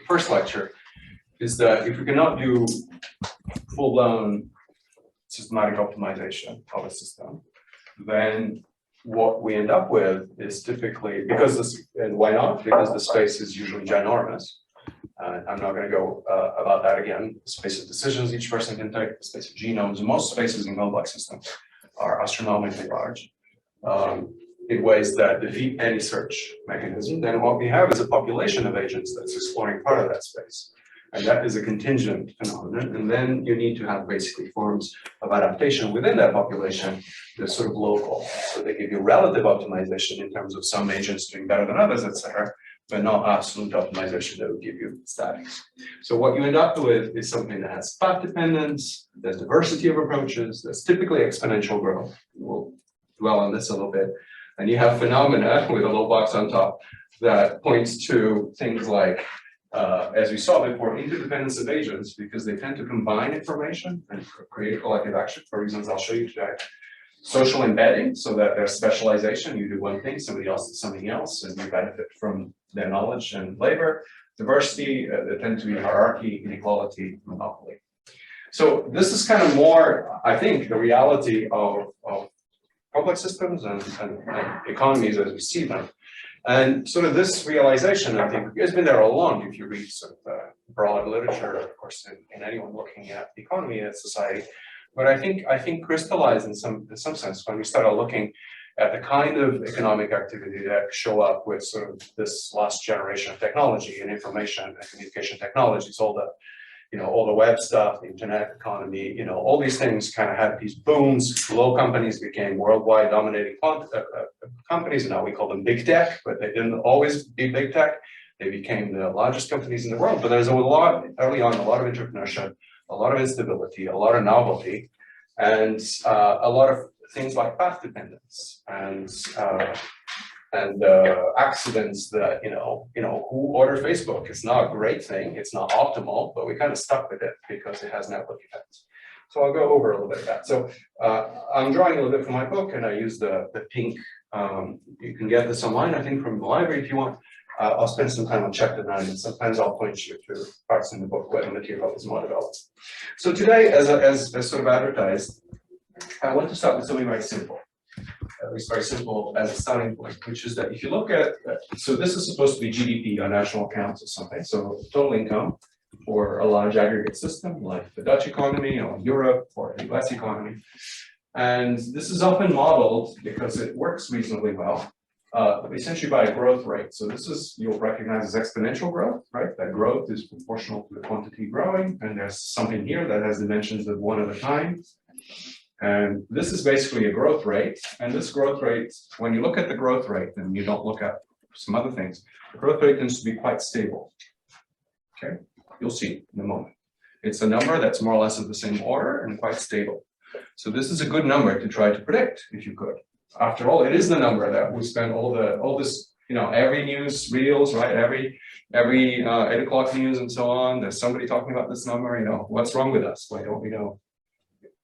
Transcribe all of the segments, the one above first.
first lecture, is that if we cannot do full-blown systematic optimization of a system, then what we end up with is typically, because this, and why not? Because the space is usually ginormous. I'm not going to go about that again. The space of decisions each person can take, the space of genomes, most spaces in complex systems are astronomically large in ways that defeat any search mechanism. Then what we have is a population of agents that's exploring part of that space. And that is a contingent phenomenon. And then you need to have basically forms of adaptation within that population that's sort of local. So they give you relative optimization in terms of some agents doing better than others, et cetera, but not absolute optimization that would give you statics. So what you end up with is something that has path dependence, there's diversity of approaches, there's typically exponential growth. We'll dwell on this a little bit. And you have phenomena with a little box on top that points to things like, as we saw before, interdependence of agents, because they tend to combine information and create collective action for reasons I'll show you today. Social embedding, so that there's specialization, you do one thing, somebody else does something else, and you benefit from their knowledge and labor. Diversity, there tend to be hierarchy, inequality, monopoly. So this is kind of more, I think, the reality of complex systems and economies as we see them. And sort of this realization, I think, has been there all along if you read sort of broad literature, of course, in anyone looking at the economy and society. But I think crystallized in some sense when we started looking at the kind of economic activity that show up with sort of this last generation of technology and information and communication technologies, all the web stuff, the internet economy, all these things kind of had these booms. Low companies became worldwide dominating companies, and now we call them big tech, but they didn't always be big tech. They became the largest companies in the world, but there's early on, a lot of entrepreneurship, a lot of instability, a lot of novelty, and a lot of things like path dependence and accidents that, who ordered Facebook? It's not a great thing. It's not optimal, but we kind of stuck with it because it has network effects. So I'll go over a little bit of that. So I'm drawing a little bit from my book, and I use the pink. You can get this online, I think, from the library if you want. I'll spend some time on chapter 9, and sometimes I'll point you to parts in the book where the material is more developed. So today, as sort of advertised, I want to start with something very simple. At least very simple as a starting point, which is that if you look at, so this is supposed to be GDP or national accounts or something, so total income for a large aggregate system like the Dutch economy or Europe or the US economy. And this is often modeled, because it works reasonably well, essentially by a growth rate. So this is, you'll recognize as exponential growth, right? That growth is proportional to the quantity growing, and there's something here that has dimensions of 1 at a time. And this is basically a growth rate. And this growth rate, when you look at the growth rate and you don't look at some other things, the growth rate tends to be quite stable. Okay, you'll see in a moment. It's a number that's more or less of the same order and quite stable. So this is a good number to try to predict, if you could. After all, it is the number that we spend all this, every news reels, right? Every 8 o'clock news and so on. There's somebody talking about this number. What's wrong with us? Why don't we know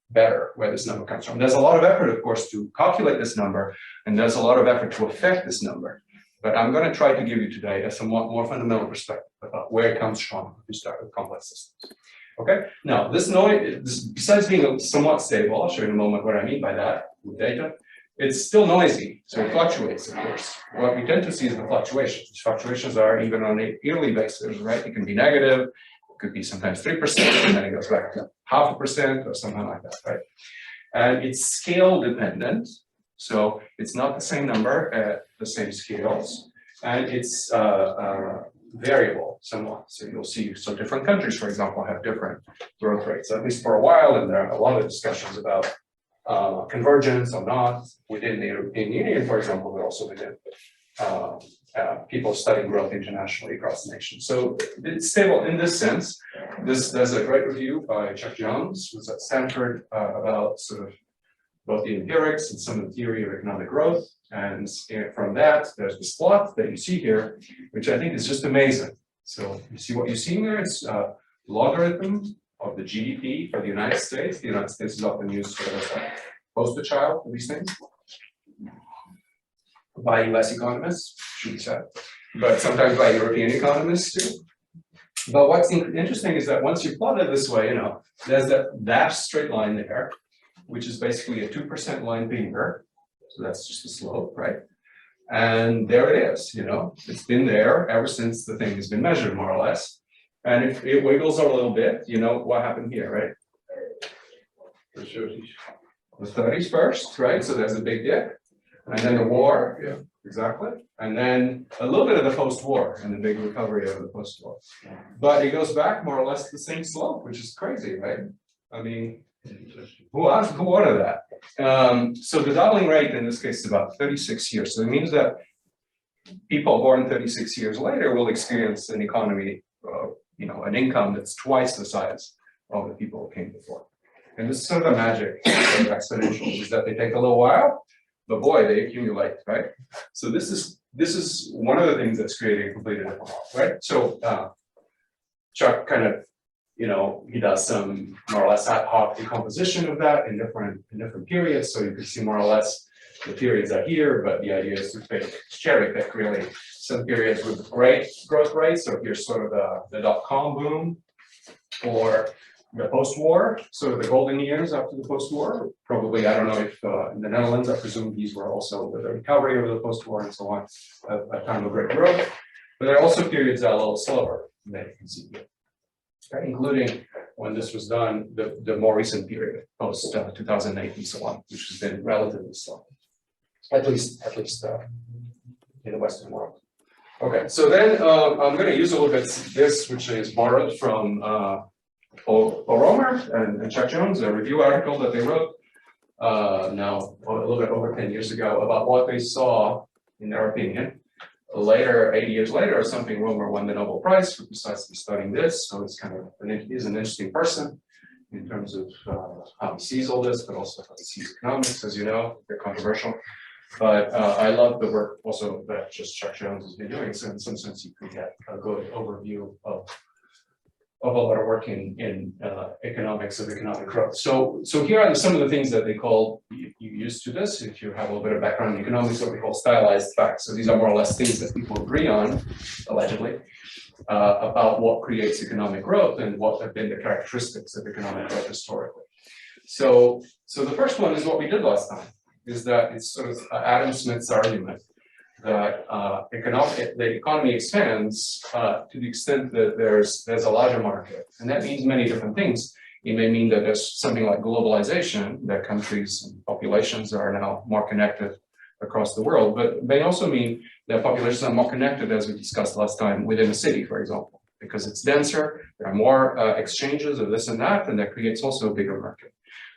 better where this number comes from? There's a lot of effort, of course, to calculate this number, and there's a lot of effort to affect this number. But I'm going to try to give you today a somewhat more fundamental perspective about where it comes from if you start with complex systems. Okay. Now, this noise, besides being somewhat stable, I'll show you in a moment what I mean by that with data. It's still noisy, so it fluctuates, of course. What we tend to see is the fluctuations. These fluctuations are even on a yearly basis, right? It can be negative, it could be sometimes 3%, and then it goes back to 0.5% or something like that, right? And it's scale dependent, so it's not the same number at the same scales, and it's variable somewhat. So you'll see, so different countries, for example, have different growth rates, at least for a while, and there are a lot of discussions about convergence or not within the European Union, for example, but also within people studying growth internationally across the nation. So it's stable in this sense. There's a great review by Chuck Jones, who's at Stanford, about sort of both the empirics and some of the theory of economic growth. And from that, there's this plot that you see here, which I think is just amazing. So you see what you're seeing there? It's logarithm of the GDP for the United States. The United States is often used sort of as a poster child for these things by US economists, should be said, but sometimes by European economists too. But what's interesting is that once you plot it this way, there's that dashed straight line there, which is basically a 2% line per year. So that's just the slope, right? And there it is, it's been there ever since the thing has been measured, more or less. And if it wiggles a little bit, what happened here, right? The 30s first, right? So there's a big dip. And then the war, yeah, exactly. And then a little bit of the post-war and the big recovery of the post-war. But it goes back more or less the same slope, which is crazy, right? I mean, who ordered that? So the doubling rate in this case is about 36 years. So it means that people born 36 years later will experience an economy, an income that's twice the size of the people who came before. And this is sort of the magic of exponentials, is that they take a little while, but boy, they accumulate, right? So this is one of the things that's creating a completely different model, right? So Chuck kind of, he does some more or less ad hoc decomposition of that in different periods. So you can see more or less the periods are here, but the idea is to cherry pick really some periods with great growth rates. So here's sort of the dot-com boom, or the post-war, sort of the golden years after the post-war. Probably, I don't know if in the Netherlands, I presume these were also the recovery of the post-war and so on, a time of great growth. But there are also periods that are a little slower that you can see here. Okay, including when this was done, the more recent period, post 2008 and so on, which has been relatively slow, at least in the Western world. Okay, so then I'm going to use a little bit this, which is borrowed from Romer and Chuck Jones, a review article that they wrote now a little bit over 10 years ago about what they saw, in their opinion. Later, 80 years later or something, Romer won the Nobel Prize for precisely studying this. So it's kind of he's an interesting person in terms of how he sees all this, but also how he sees economics, as you know, they're controversial. But I love the work also that just Chuck Jones has been doing. So in some sense, you can get a good overview of a lot of work in economics of economic growth. So here are some of the things that they call, you used to this, if you have a little bit of background in economics, what we call stylized facts. So these are more or less things that people agree on, allegedly, about what creates economic growth and what have been the characteristics of economic growth historically. So the first one is what we did last time, is that it's sort of Adam Smith's argument that the economy expands to the extent that there's a larger market. And that means many different things. It may mean that there's something like globalization, that countries and populations are now more connected across the world, but it may also mean that populations are more connected, as we discussed last time, within a city, for example, because it's denser, there are more exchanges of this and that creates also a bigger market.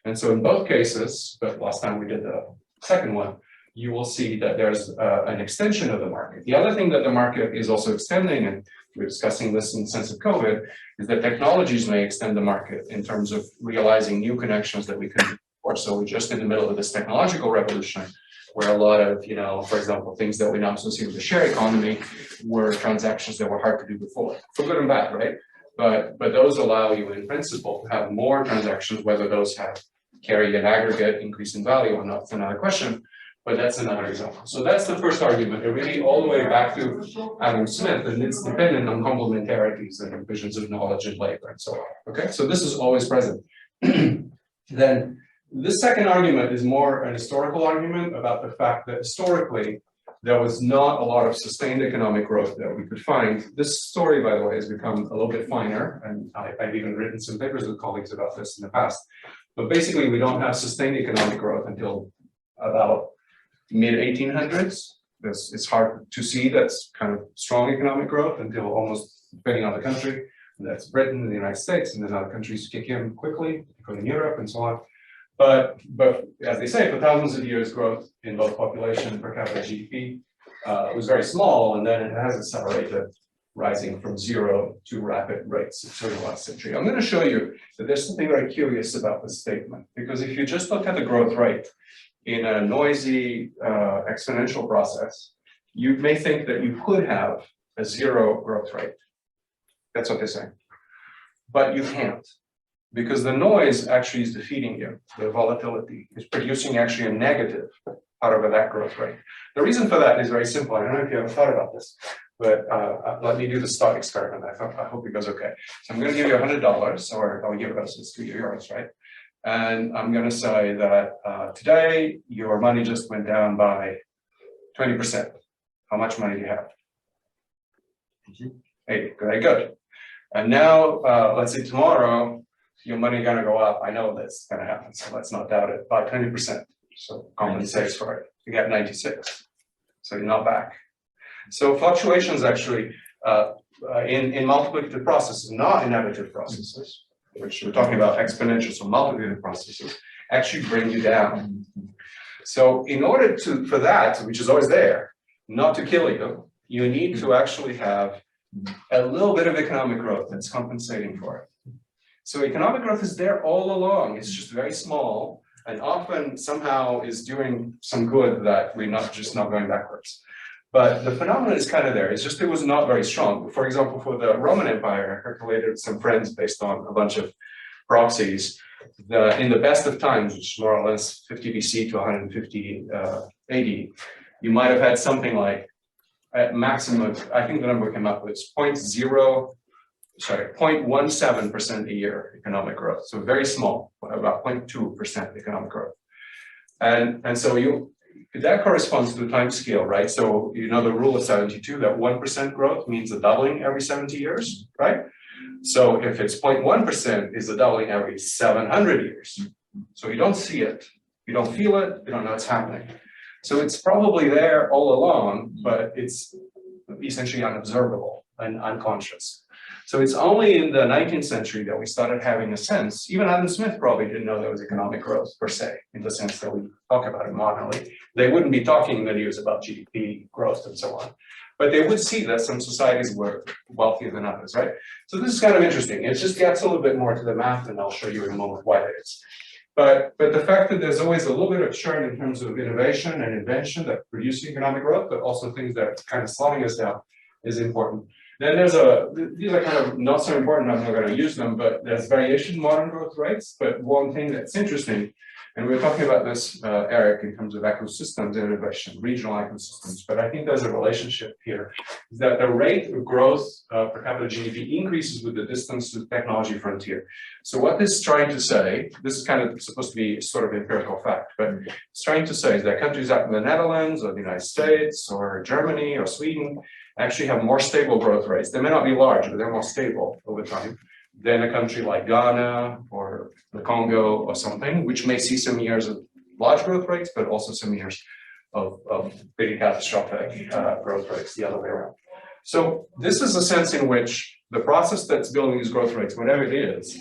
And so in both cases, but last time we did the second one, you will see that there's an extension of the market. The other thing that the market is also extending, and we're discussing this in the sense of COVID, is that technologies may extend the market in terms of realizing new connections that we can do before. So we're just in the middle of this technological revolution, where a lot of, for example, things that we now associate with the share economy were transactions that were hard to do before, for good and bad, right? But those allow you, in principle, to have more transactions. Whether those carry an aggregate increase in value or not, it's another question. But that's another example. So that's the first argument. It really all the way back to Adam Smith, and it's dependent on complementarities and visions of knowledge and labor and so on. Okay, so this is always present. Then this second argument is more an historical argument about the fact that historically there was not a lot of sustained economic growth that we could find. This story, by the way, has become a little bit finer, and I've even written some papers with colleagues about this in the past. But basically, we don't have sustained economic growth until about mid-1800s. It's hard to see that's kind of strong economic growth until almost, depending on the country, and that's Britain and the United States, and then other countries kick in quickly, including Europe and so on. But as they say, for thousands of years, growth in both population and per capita GDP was very small, and then it has accelerated, rising from zero to rapid rates during the last century. I'm going to show you that there's something very curious about this statement, because if you just look at the growth rate in a noisy exponential process, you may think that you could have a zero growth rate. That's what they're saying. But you can't, because the noise actually is defeating you. The volatility is producing actually a negative out of that growth rate. The reason for that is very simple. I don't know if you ever thought about this, but let me do the thought experiment. I hope it goes okay. So I'm going to give you $100, or I'll give us, it's €2, right? And I'm going to say that today your money just went down by 20%. How much money do you have? 80. Very good. And now, let's say tomorrow, your money going to go up. I know that's going to happen, so let's not doubt it, by 20%. So compensates for it. You get 96. So you're not back. So fluctuations actually in multiplicative processes, not in additive processes, which we're talking about exponential, so multiplicative processes, actually bring you down. So in order for that, which is always there, not to kill you, you need to actually have a little bit of economic growth that's compensating for it. So economic growth is there all along. It's just very small and often somehow is doing some good that we're not going backwards. But the phenomenon is kind of there. It's just it was not very strong. For example, for the Roman Empire, I calculated some friends based on a bunch of proxies. In the best of times, which is more or less 50 BC to 150 AD, you might have had something like at maximum, I think the number came up with 0.17% a year economic growth. So very small, about 0.2% economic growth. And so that corresponds to the time scale, right? So you know the rule of 72, that 1% growth means a doubling every 70 years, right? So if it's 0.1%, is a doubling every 700 years. So you don't see it, you don't feel it, you don't know it's happening. So it's probably there all along, but it's essentially unobservable and unconscious. So it's only in the 19th century that we started having a sense. Even Adam Smith probably didn't know there was economic growth per se, in the sense that we talk about it modernly. They wouldn't be talking in the news about GDP growth and so on. But they would see that some societies were wealthier than others, right? So this is kind of interesting. It just gets a little bit more to the math, and I'll show you in a moment why that is. But the fact that there's always a little bit of churn in terms of innovation and invention that produce economic growth, but also things that are kind of slowing us down is important. Then these are kind of not so important, I'm not going to use them, but there's variation in modern growth rates. But one thing that's interesting, and we were talking about this, Eric, in terms of ecosystems innovation, regional ecosystems, but I think there's a relationship here, is that the rate of growth per capita GDP increases with the distance to the technology frontier. So what this is trying to say, this is kind of supposed to be sort of empirical fact, but it's trying to say is that countries like the Netherlands or the United States or Germany or Sweden actually have more stable growth rates. They may not be large, but they're more stable over time than a country like Ghana or the Congo or something, which may see some years of large growth rates, but also some years of pretty catastrophic growth rates the other way around. So this is a sense in which the process that's building these growth rates, whatever it is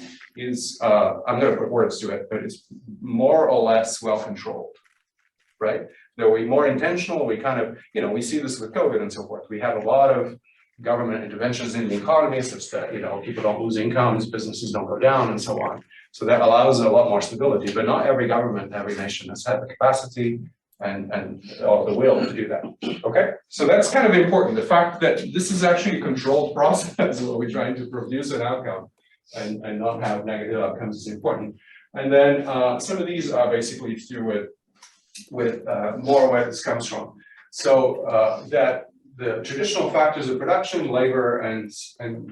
I'm going to put words to it, but it's more or less well controlled, right? That we're more intentional. We kind of, we see this with COVID and so forth. We have a lot of government interventions in the economy such that, people don't lose incomes, businesses don't go down and so on. So that allows a lot more stability, but not every government, every nation has had the capacity and the will to do that. Okay, so that's kind of important. The fact that this is actually a controlled process where we're trying to produce an outcome and not have negative outcomes is important. And then some of these are basically to do with more where this comes from. So that the traditional factors of production, labor, and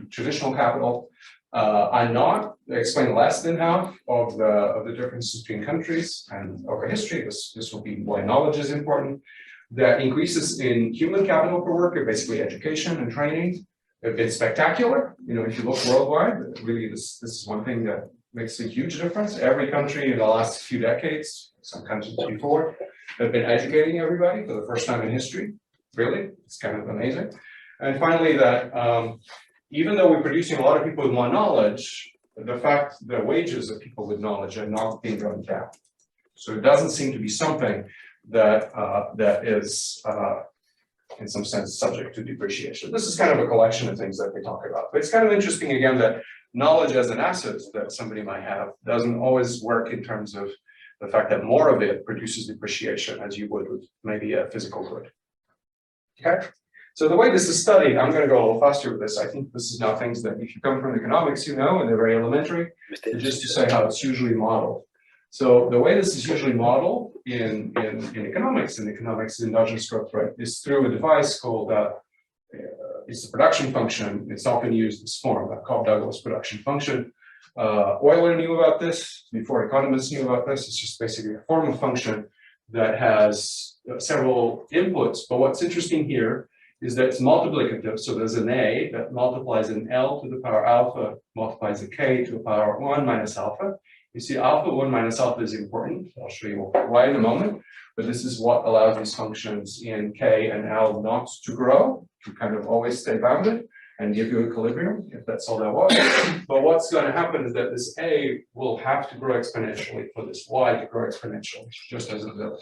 traditional capital are not, they explain less than half of the differences between countries and over history. This will be why knowledge is important. The increases in human capital per worker, basically education and training, have been spectacular. If you look worldwide, really this is one thing that makes a huge difference. Every country in the last few decades, some countries before, have been educating everybody for the first time in history. Really, it's kind of amazing. And finally, that even though we're producing a lot of people with more knowledge, the fact the wages of people with knowledge are not being run down. So it doesn't seem to be something that is in some sense subject to depreciation. This is kind of a collection of things that we talk about. But it's kind of interesting again that knowledge as an asset that somebody might have doesn't always work in terms of the fact that more of it produces depreciation as you would with maybe a physical good. Okay, so the way this is studied, I'm going to go a little faster with this. I think this is now things that if you come from economics, and they're very elementary, just to say how it's usually modeled. So the way this is usually modeled in economics, and economics endogenous growth rate is through a device called is the production function. It's often used this form, the Cobb-Douglas production function. Euler knew about this before economists knew about this. It's just basically a form of function that has several inputs. But what's interesting here is that it's multiplicative. So there's an A that multiplies an L to the power alpha, multiplies a K to the power 1 minus alpha. You see alpha 1 minus alpha is important. I'll show you why in a moment. But this is what allows these functions in K and L not to grow, to kind of always stay bounded and give you equilibrium, if that's all that was. But what's going to happen is that this A will have to grow exponentially for this Y to grow exponentially, just as it will.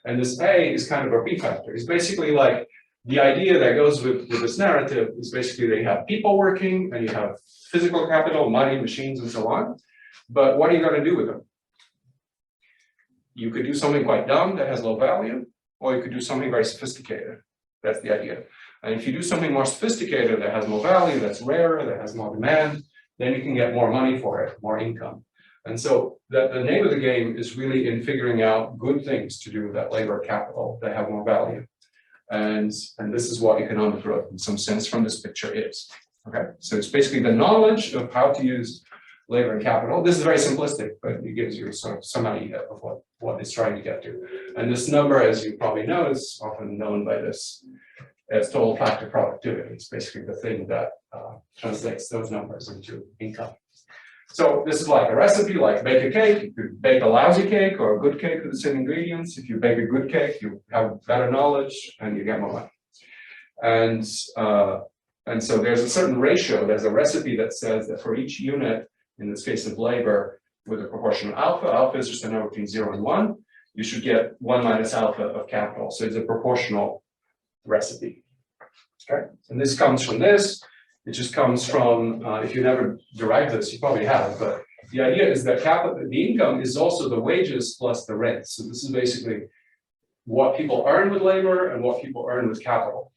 And this A is kind of a p-factor. It's basically like the idea that goes with this narrative is basically they have people working and you have physical capital, money, machines, and so on. But what are you going to do with them? You could do something quite dumb that has low value, or you could do something very sophisticated. That's the idea. And if you do something more sophisticated that has more value, that's rarer, that has more demand, then you can get more money for it, more income. And so the name of the game is really in figuring out good things to do with that labor capital that have more value. And this is what economic growth, in some sense, from this picture is. Okay, so it's basically the knowledge of how to use labor and capital. This is very simplistic, but it gives you sort of some idea of what it's trying to get to. And this number, as you probably know, is often known by this as total factor productivity. It's basically the thing that translates those numbers into income. So this is like a recipe, like bake a cake. You could bake a lousy cake or a good cake with the same ingredients. If you bake a good cake, you have better knowledge and you get more money. And so there's a certain ratio. There's a recipe that says that for each unit, in this case of labor, with a proportion of alpha, alpha is just a number between 0 and 1, you should get 1 minus alpha of capital. So it's a proportional recipe. Okay, and this comes from this. It just comes from, if you never derived this, you probably have, but the idea is that the income is also the wages plus the rent. So this is basically what people earn with labor and what people earn with capital.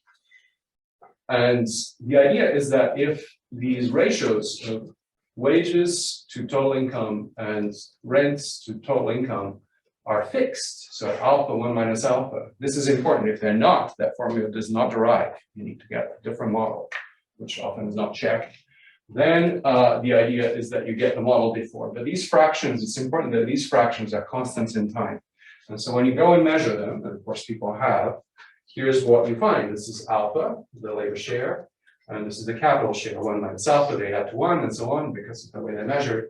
And the idea is that if these ratios of wages to total income and rents to total income are fixed, so alpha 1 minus alpha, this is important. If they're not, that formula does not derive. You need to get a different model, which often is not checked. Then the idea is that you get the model before. But these fractions, it's important that these fractions are constants in time. And so when you go and measure them, and of course people have, here's what you find. This is alpha, the labor share, and this is the capital share, 1 minus alpha, they add to 1 and so on because of the way they measure it.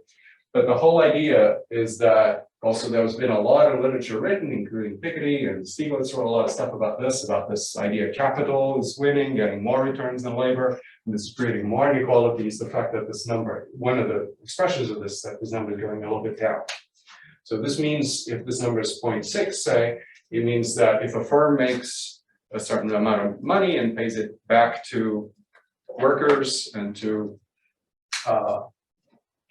But the whole idea is that also there's been a lot of literature written, including Piketty and Stiglitz wrote a lot of stuff about this idea capital is winning, getting more returns than labor, and this is creating more inequalities, the fact that this number, one of the expressions of this, that this number is going a little bit down. So this means if this number is 0.6, say, it means that if a firm makes a certain amount of money and pays it back to workers and to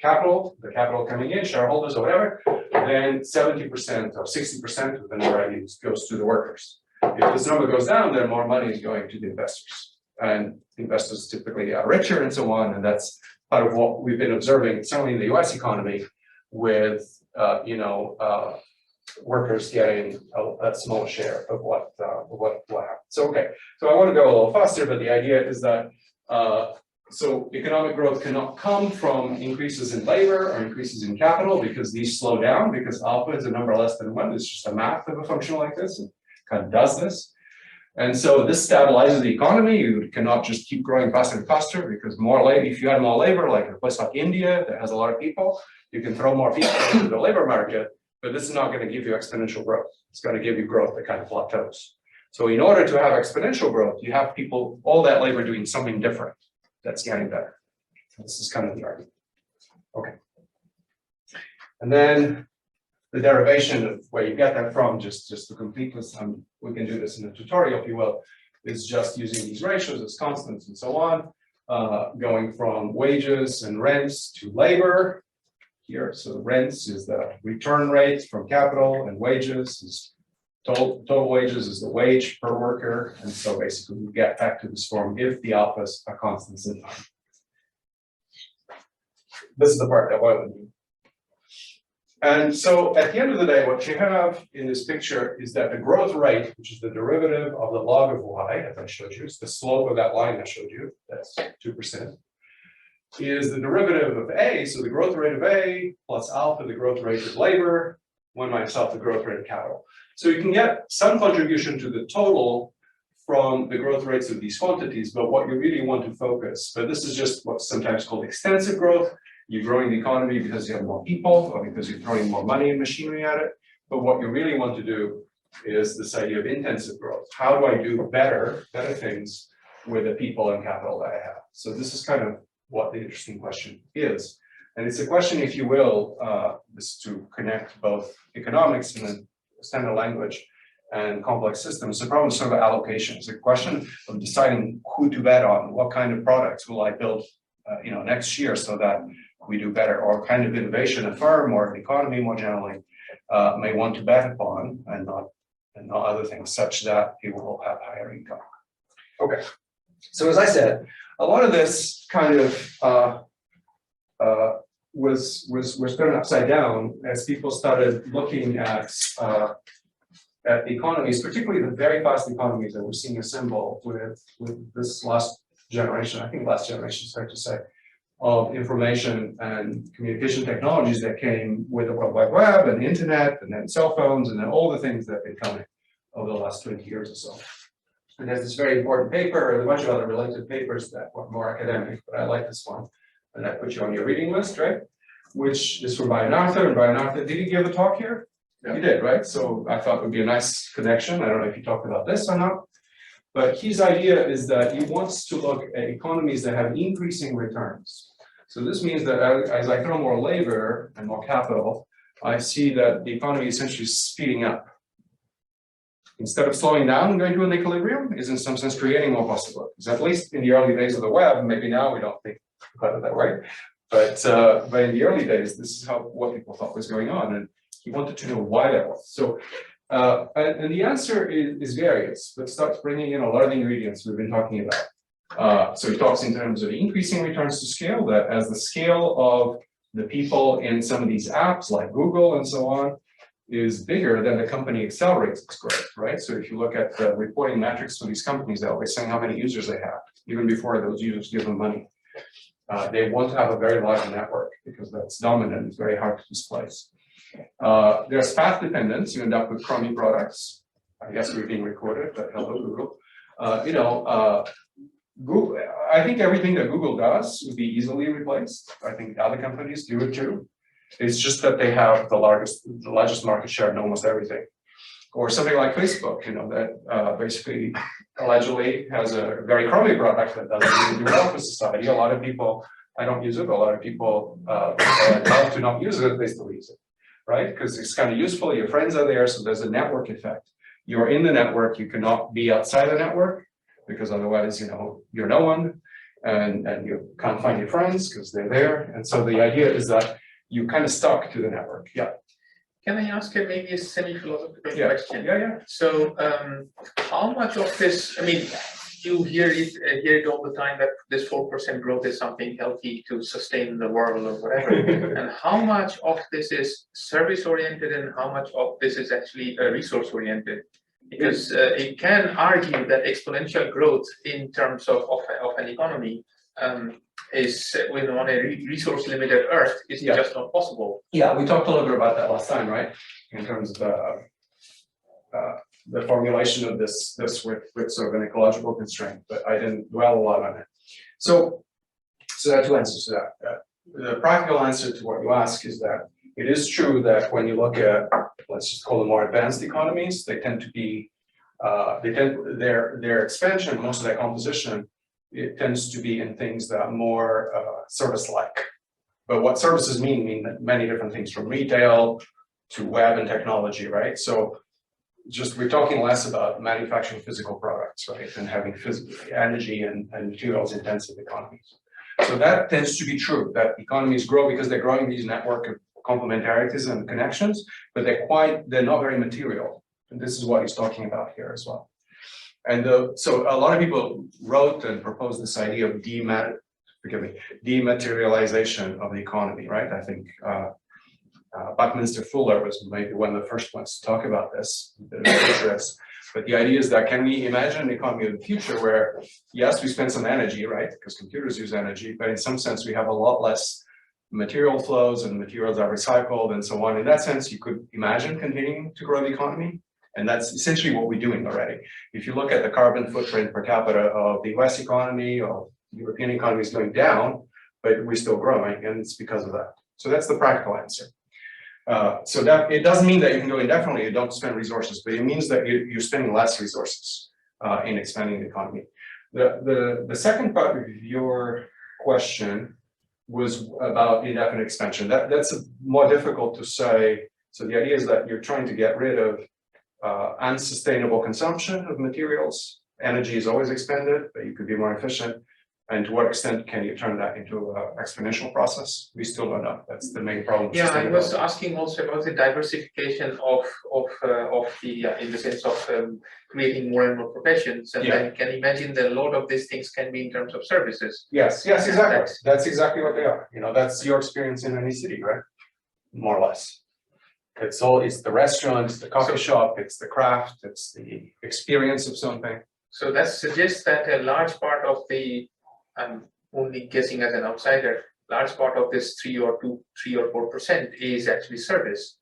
capital, the capital coming in, shareholders or whatever, then 70% or 60% of the number I use goes to the workers. If this number goes down, then more money is going to the investors. And investors typically are richer and so on. And that's part of what we've been observing, certainly in the US economy, with workers getting a small share of what happens. So, okay, so I want to go a little faster, but the idea is that so economic growth cannot come from increases in labor or increases in capital because these slow down because alpha is a number less than 1. It's just a math of a function like this. It kind of does this. And so this stabilizes the economy. You cannot just keep growing faster and faster because more labor, if you had more labor, like a place like India that has a lot of people, you can throw more people into the labor market, but this is not going to give you exponential growth. It's going to give you growth that kind of plateaus. So in order to have exponential growth, you have people, all that labor doing something different that's getting better. This is kind of the argument. Okay. And then the derivation of where you get that from, just to complete this, we can do this in a tutorial, if you will, is just using these ratios as constants and so on, going from wages and rents to labor here. So rents is the return rate from capital, and wages is total wages is the wage per worker. And so basically we get back to this form if the alphas are constants in time. This is the part that I would need. And so at the end of the day, what you have in this picture is that the growth rate, which is the derivative of the log of y, as I showed you, it's the slope of that line I showed you, that's 2%, is the derivative of A, so the growth rate of A plus alpha, the growth rate of labor, 1 minus alpha, the growth rate of capital. So you can get some contribution to the total from the growth rates of these quantities, but what you really want to focus, but this is just what's sometimes called extensive growth. You're growing the economy because you have more people or because you're throwing more money and machinery at it. But what you really want to do is this idea of intensive growth. How do I do better things with the people and capital that I have? So this is kind of what the interesting question is. And it's a question, if you will, this to connect both economics and then standard language and complex systems. The problem is sort of allocation. It's a question of deciding who to bet on, what kind of products will I build next year so that we do better, or kind of innovation a firm or an economy more generally may want to bet upon and not other things, such that it will have higher income. Okay, so as I said, a lot of this kind of was turned upside down as people started looking at economies, particularly the very fast economies that we're seeing assemble with this last generation. I think last generation is fair to say, of information and communication technologies that came with the World Wide Web and the internet and then cell phones and then all the things that have been coming over the last 20 years or so. And there's this very important paper and a bunch of other related papers that were more academic, but I like this one. And I put you on your reading list, right? Which is from Brian Arthur. And Brian Arthur, did he give a talk here? Yeah. He did, right? So I thought it would be a nice connection. I don't know if he talked about this or not. But his idea is that he wants to look at economies that have increasing returns. So this means that as I throw more labor and more capital, I see that the economy essentially is speeding up. Instead of slowing down and going to an equilibrium, is in some sense creating more possibilities. At least in the early days of the web, maybe now we don't think about it that way. But in the early days, this is what people thought was going on. And he wanted to know why that was. So, and the answer is various, but starts bringing in a lot of the ingredients we've been talking about. So he talks in terms of increasing returns to scale, that as the scale of the people in some of these apps like Google and so on is bigger, then the company accelerates its growth, right? So if you look at the reporting metrics for these companies, they're always saying how many users they have, even before those users give them money. They want to have a very large network because that's dominant, it's very hard to displace. There's path dependence, you end up with crummy products. I guess we're being recorded, but hello Google. Google, I think everything that Google does would be easily replaced. I think other companies do it too. It's just that they have the largest market share in almost everything. Or something like Facebook, that basically allegedly has a very crummy product that doesn't really do well for society. A lot of people, I don't use it, but a lot of people love to not use it, they still use it, right? Because it's kind of useful, your friends are there, so there's a network effect. You're in the network, you cannot be outside the network, because otherwise, you're no one, and you can't find your friends because they're there. And so the idea is that you kind of stuck to the network. Yeah. Can I ask you maybe a semi-philosophical question? Yeah. So how much of this, you hear it all the time that this 4% growth is something healthy to sustain the world or whatever. And how much of this is service-oriented and how much of this is actually resource-oriented? Because it can argue that exponential growth in terms of an economy is on a resource-limited Earth is just not possible. Yeah, we talked a little bit about that last time, right? In terms of the formulation of this with sort of an ecological constraint, but I didn't dwell a lot on it. So there are two answers to that. The practical answer to what you ask is that it is true that when you look at, let's just call them more advanced economies, they tend to be, their expansion, most of their composition, it tends to be in things that are more service-like. But what services mean many different things, from retail to web and technology, right? So we're talking less about manufacturing physical products, right? And having energy and materials intensive economies. So that tends to be true, that economies grow because they're growing these network of complementarities and connections, but they're not very material. And this is what he's talking about here as well. And so a lot of people wrote and proposed this idea of dematerialization of the economy, right? I think Buckminster Fuller was maybe one of the first ones to talk about this. But the idea is that can we imagine an economy of the future where, yes, we spend some energy, right? Because computers use energy, but in some sense, we have a lot less material flows and materials are recycled and so on. In that sense, you could imagine continuing to grow the economy. And that's essentially what we're doing already. If you look at the carbon footprint per capita of the US economy or European economy is going down, but we're still growing, and it's because of that. So that's the practical answer. So that it doesn't mean that you can go indefinitely, you don't spend resources, but it means that you're spending less resources in expanding the economy. The second part of your question was about indefinite expansion. That's more difficult to say. So the idea is that you're trying to get rid of unsustainable consumption of materials. Energy is always expended, but you could be more efficient. And to what extent can you turn that into an exponential process? We still don't know. That's the main problem. Yeah, I was asking also about the diversification of the in the sense of creating more and more professions, and then you can imagine that a lot of these things can be in terms of services. Yes, exactly. That's exactly what they are. You know, that's your experience in any city, right? More or less. It's the restaurant, it's the coffee shop, it's the craft, it's the experience of something. So that suggests that a large part of the, I'm only guessing as an outsider, large part of this 3 or 4% is actually service.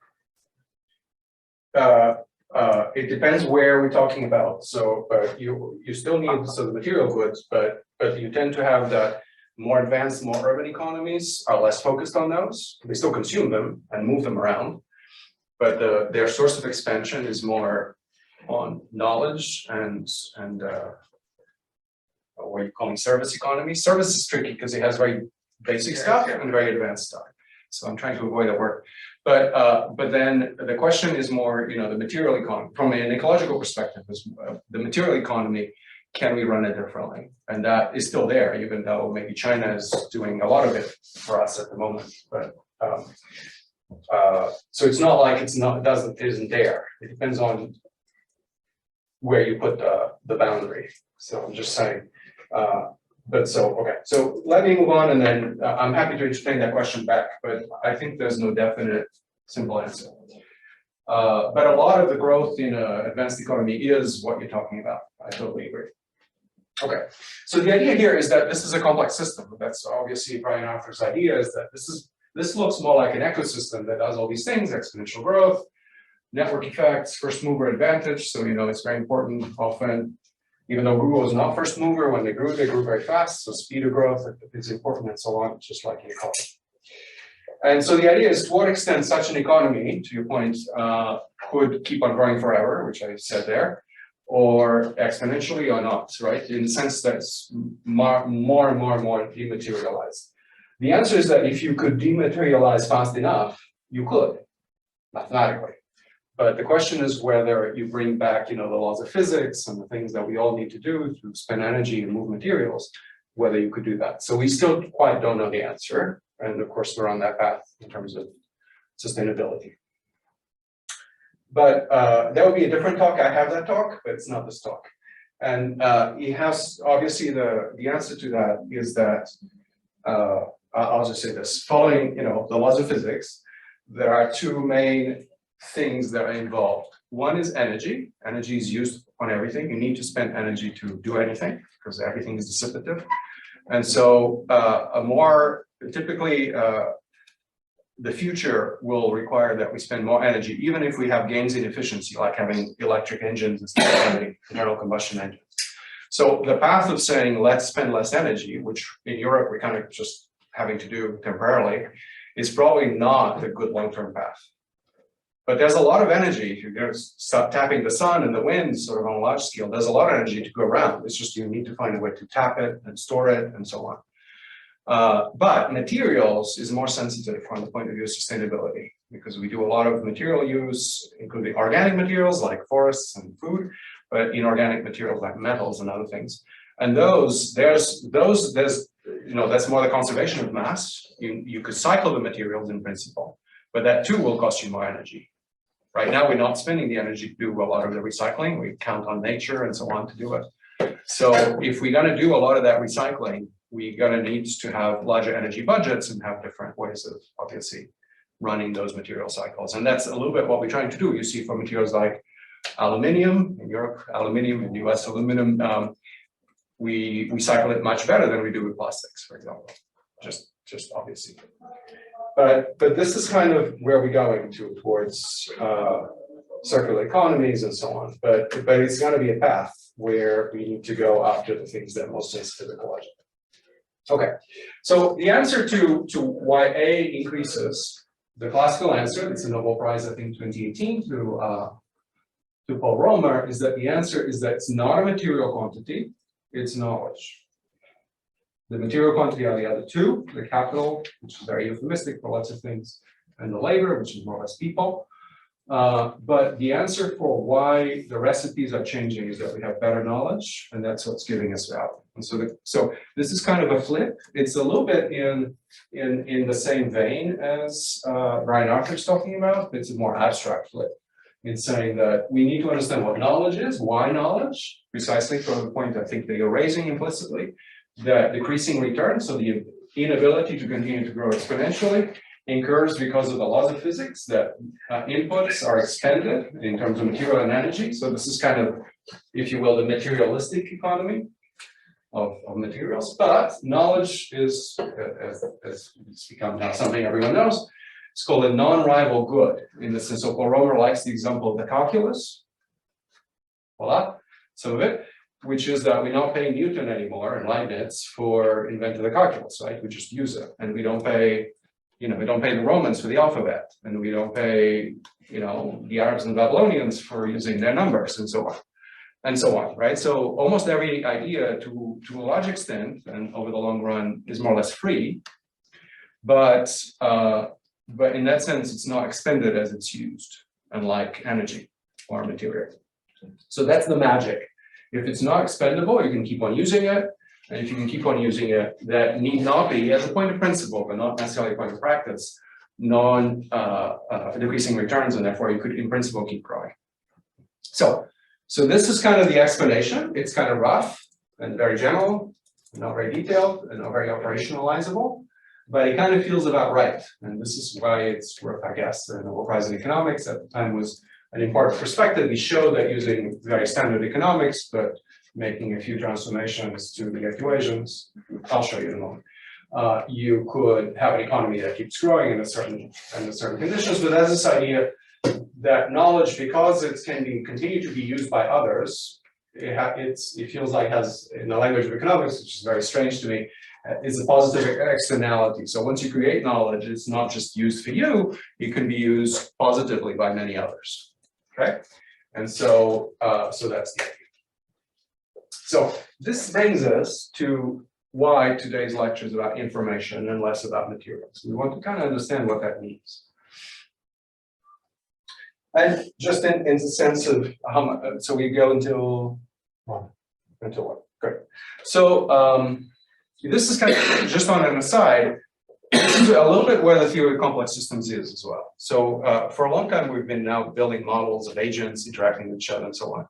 It depends where we're talking about. So, but you still need the material goods, but you tend to have that more advanced, more urban economies are less focused on those. They still consume them and move them around, but their source of expansion is more on knowledge and what you call service economy. Service is tricky because it has very basic stuff and very advanced stuff. So I'm trying to avoid that word. But then the question is more, you know, the material economy from an ecological perspective is the material economy. Can we run it differently? And that is still there, even though maybe China is doing a lot of it for us at the moment. But so it's not like it isn't there. It depends on where you put the boundary. So I'm just saying. But so, okay, so let me move on, and then I'm happy to explain that question back, but I think there's no definite simple answer. But a lot of the growth in an advanced economy is what you're talking about. I totally agree. Okay, so the idea here is that this is a complex system. That's obviously Brian Arthur's idea, is that this looks more like an ecosystem that does all these things: exponential growth, network effects, first mover advantage. So, you know, it's very important often. Even though Google is not first mover, when they grew very fast. So speed of growth is important and so on, just like in economy. And so the idea is to what extent such an economy, to your point, could keep on growing forever, which I said there, or exponentially or not, right? In the sense that it's more and more dematerialized. The answer is that if you could dematerialize fast enough, you could, mathematically. But the question is whether you bring back, you know, the laws of physics and the things that we all need to do to spend energy and move materials, whether you could do that. So we still quite don't know the answer. And of course, we're on that path in terms of sustainability. But that would be a different talk. I have that talk, but it's not this talk. And it has, obviously, the answer to that is that, I'll just say this, following, you know, the laws of physics, there are two main things that are involved. One is energy. Energy is used on everything. You need to spend energy to do anything because everything is dissipative. And so typically the future will require that we spend more energy, even if we have gains in efficiency, like having electric engines instead of having internal combustion engines. So the path of saying, let's spend less energy, which in Europe we're kind of just having to do temporarily, is probably not a good long-term path. But there's a lot of energy. If you're going to start tapping the sun and the wind sort of on a large scale, there's a lot of energy to go around. It's just you need to find a way to tap it and store it and so on. But materials is more sensitive from the point of view of sustainability, because we do a lot of material use, including organic materials like forests and food, but inorganic materials like metals and other things. And there's you know, that's more the conservation of mass. You could cycle the materials in principle, but that too will cost you more energy. Right now, we're not spending the energy to do a lot of the recycling. We count on nature and so on to do it. So if we're going to do a lot of that recycling, we're going to need to have larger energy budgets and have different ways of obviously running those material cycles. And that's a little bit what we're trying to do. You see for materials like aluminium in Europe, aluminium in US aluminum, we cycle it much better than we do with plastics, for example, just obviously. But this is kind of where we're going towards circular economies and so on. But it's going to be a path where we need to go after the things that are most sensitive ecologically. Okay, so the answer to why A increases, the classical answer, it's a Nobel Prize, I think, 2018 to Paul Romer, is that the answer is that it's not a material quantity, it's knowledge. The material quantity are the other two, the capital, which is very euphemistic for lots of things, and the labor, which is more or less people. But the answer for why the recipes are changing is that we have better knowledge, and that's what's giving us value. And so this is kind of a flip. It's a little bit in the same vein as Brian Arthur's talking about. It's a more abstract flip. It's saying that we need to understand what knowledge is, why knowledge, precisely from the point I think that you're raising implicitly, that decreasing return, so the inability to continue to grow exponentially, occurs because of the laws of physics that inputs are expended in terms of material and energy. So this is kind of, if you will, the materialistic economy of materials. But knowledge is, as it's become now something everyone knows, it's called a non-rival good. In the sense, so Paul Romer likes the example of the calculus. Voila, some of it, which is that we're not paying Newton anymore and Leibniz for inventing the calculus, right? We just use it, and we don't pay. We don't pay the Romans for the alphabet, and we don't pay, the Arabs and Babylonians for using their numbers, and so on, right? So almost every idea, to a large extent, and over the long run, is more or less free, but in that sense, it's not expended as it's used, unlike energy or material. So that's the magic. If it's not expendable, you can keep on using it. And if you can keep on using it, that need not be, as a point of principle, but not necessarily a point of practice, decreasing returns, and therefore you could, in principle, keep growing. So this is kind of the explanation. It's kind of rough and very general, not very detailed, and not very operationalizable, but it kind of feels about right. And this is why it's worth, I guess, the Nobel Prize in Economics at the time was an important perspective. We show that using very standard economics, but making a few transformations to the equations, I'll show you in a moment. You could have an economy that keeps growing under certain conditions, but there's this idea that knowledge, because it can continue to be used by others, it feels like has, in the language of economics, which is very strange to me, is a positive externality. So once you create knowledge, it's not just used for you, it can be used positively by many others. Okay, and so that's the idea. So this brings us to why today's lecture is about information and less about materials. We want to kind of understand what that means. And just in the sense of how much, so we go until what? Great. So this is kind of, just on an aside, this is a little bit where the theory of complex systems is as well. So for a long time, we've been now building models of agents interacting with each other and so on.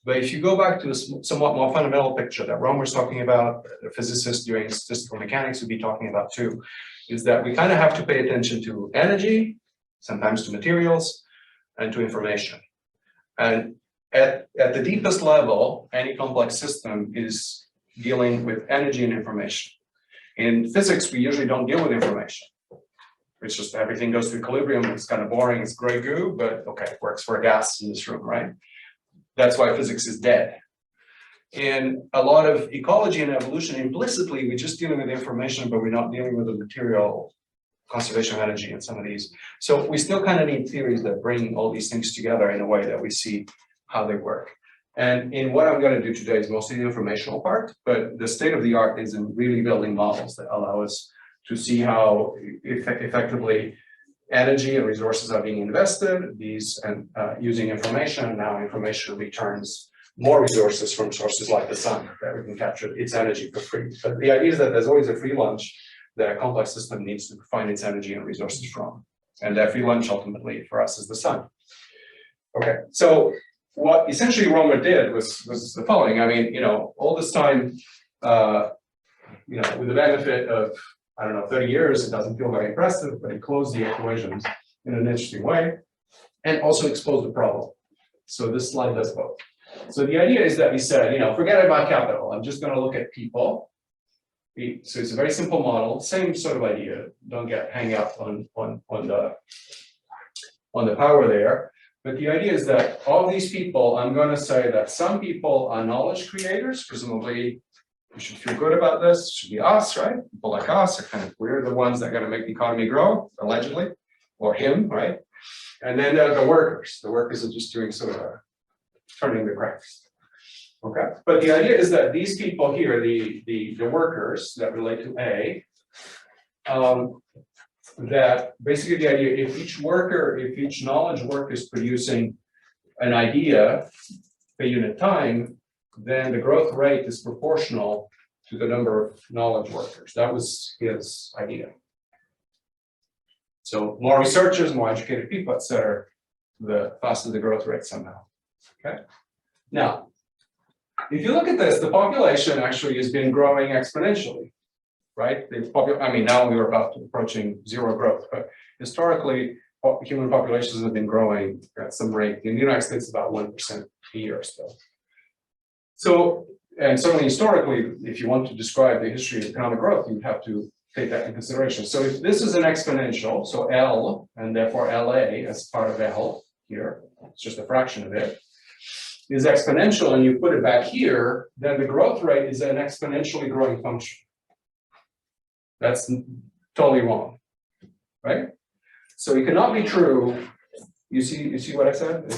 But if you go back to a somewhat more fundamental picture that Romer's talking about, the physicists doing statistical mechanics would be talking about too, is that we kind of have to pay attention to energy, sometimes to materials, and to information. And at the deepest level, any complex system is dealing with energy and information. In physics, we usually don't deal with information. It's just everything goes to equilibrium. It's kind of boring. It's gray goo, but okay, it works for a gas in this room, right? That's why physics is dead. In a lot of ecology and evolution, implicitly, we're just dealing with information, but we're not dealing with the material conservation of energy and some of these. So we still kind of need theories that bring all these things together in a way that we see how they work. And in what I'm going to do today is mostly the informational part, but the state of the art is in really building models that allow us to see how effectively energy and resources are being invested, using information, and now information returns more resources from sources like the sun that we can capture its energy for free. But the idea is that there's always a free lunch that a complex system needs to find its energy and resources from. And that free lunch ultimately for us is the sun. Okay, so what essentially Romer did was the following. I mean, all this time, with the benefit of I don't know, 30 years, it doesn't feel very impressive, but it closed the equations in an interesting way and also exposed the problem. So this slide does both. So the idea is that we said, forget about capital. I'm just going to look at people. So it's a very simple model, same sort of idea. Don't get hung up on the power there. But the idea is that all these people, I'm going to say that some people are knowledge creators. Presumably, we should feel good about this. It should be us, right? People like us are kind of, we're the ones that are going to make the economy grow, allegedly, or him, right? And then there are the workers. The workers are just doing sort of turning the cranks. Okay, but the idea is that these people here, the workers that relate to A, that basically the idea, if each knowledge worker is producing an idea per unit time, then the growth rate is proportional to the number of knowledge workers. That was his idea. So more researchers, more educated people, etc., the faster the growth rate somehow. Okay. Now, if you look at this, the population actually has been growing exponentially, right? Now we're about approaching zero growth, but historically, human populations have been growing at some rate. In the United States, about 1% a year still. So, and certainly historically, if you want to describe the history of economic growth, you have to take that into consideration. So if this is an exponential, so L, and therefore LA as part of L here, it's just a fraction of it, is exponential, and you put it back here, then the growth rate is an exponentially growing function. That's totally wrong, right? So it cannot be true. You see what I said?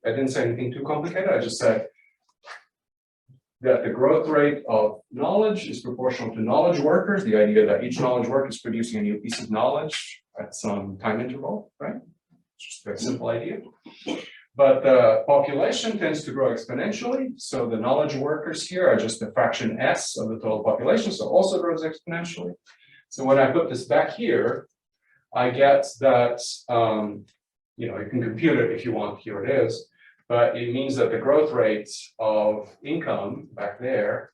I didn't say anything too complicated. I just said that the growth rate of knowledge is proportional to knowledge workers, the idea that each knowledge worker is producing a new piece of knowledge at some time interval, right? It's just a very simple idea. But the population tends to grow exponentially. So the knowledge workers here are just a fraction S of the total population, so also grows exponentially. So when I put this back here, I get that, you can compute it if you want, here it is. But it means that the growth rate of income back there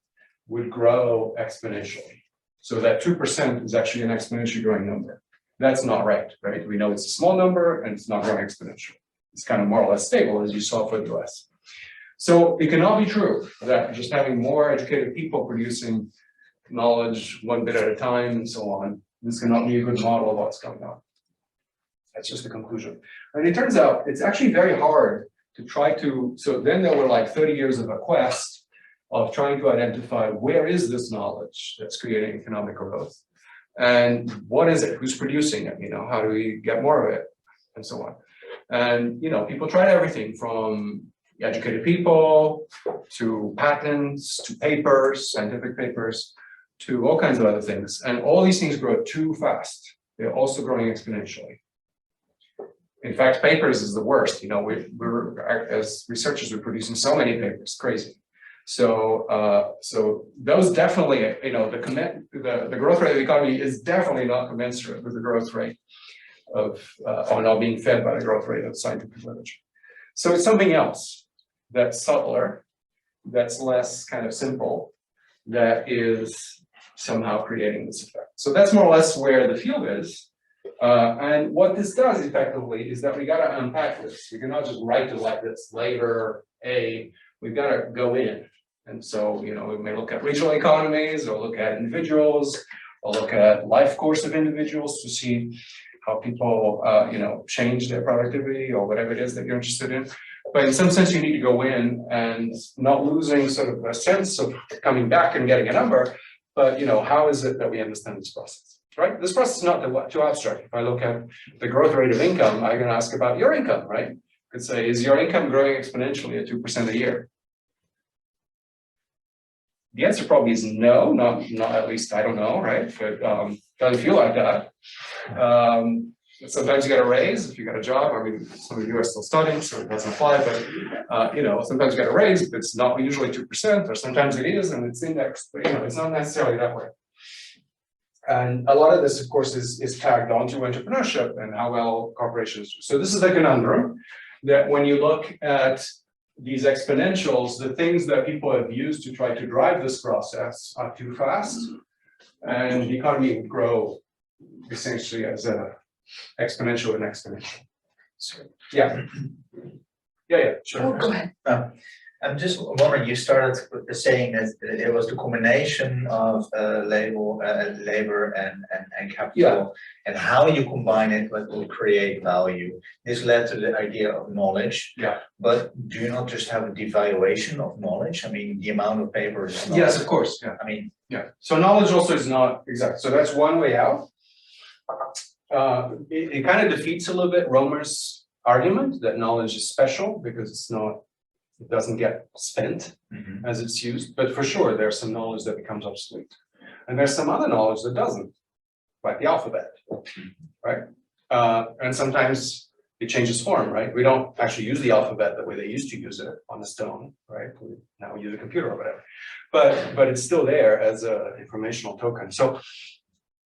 would grow exponentially. So that 2% is actually an exponentially growing number. That's not right? We know it's a small number and it's not growing exponentially. It's kind of more or less stable, as you saw for the US. So it cannot be true that just having more educated people producing knowledge one bit at a time and so on, this cannot be a good model of what's going on. That's just the conclusion. And it turns out it's actually very hard to try to, so then there were like 30 years of a quest of trying to identify where is this knowledge that's creating economic growth and what is it, who's producing it, how do we get more of it and so on. And, people tried everything from educated people to patents, to papers, scientific papers, to all kinds of other things. And all these things grow too fast. They're also growing exponentially. In fact, papers is the worst. We're as researchers, we're producing so many papers, crazy. So, so those definitely, the growth rate of the economy is definitely not commensurate with the growth rate of, or not being fed by the growth rate of scientific literature. So it's something else that's subtler, that's less kind of simple, that is somehow creating this effect. So that's more or less where the field is. And what this does effectively is that we got to unpack this. We cannot just write it like this, labor A, we've got to go in. And so, we may look at regional economies or look at individuals or look at life course of individuals to see how people, change their productivity or whatever it is that you're interested in. But in some sense, you need to go in and not losing sort of a sense of coming back and getting a number, but, how is it that we understand this process, right? This process is not too abstract. If I look at the growth rate of income, I'm going to ask about your income, right? I could say, is your income growing exponentially at 2% a year? The answer probably is no, not at least, I don't know, right? But doesn't feel like that. Sometimes you get a raise if you got a job. I mean, some of you are still studying, so it doesn't apply, but sometimes you get a raise, but it's not usually 2%, or sometimes it is, and it's indexed, but it's not necessarily that way. And a lot of this, of course, is tagged onto entrepreneurship and how well corporations do. So this is a conundrum that when you look at these exponentials, the things that people have used to try to drive this process are too fast And the economy would grow essentially as a exponential and exponential. So, yeah. Yeah, sure. Oh, go ahead. I'm just wondering, you started with saying that it was the combination of labor and capital, and how you combine it will create value. This led to the idea of knowledge. Yeah. But do you not just have a devaluation of knowledge? I mean, the amount of paper is not, Yes, of course. Yeah. I mean, Yeah. So knowledge also is not exact. So that's one way out. It kind of defeats a little bit Romer's argument that knowledge is special because it doesn't get spent as it's used. But for sure, there's some knowledge that becomes obsolete. And there's some other knowledge that doesn't, like the alphabet, right? And sometimes it changes form, right? We don't actually use the alphabet the way they used to use it on the stone, right? Now we use a computer or whatever. But it's still there as an informational token. So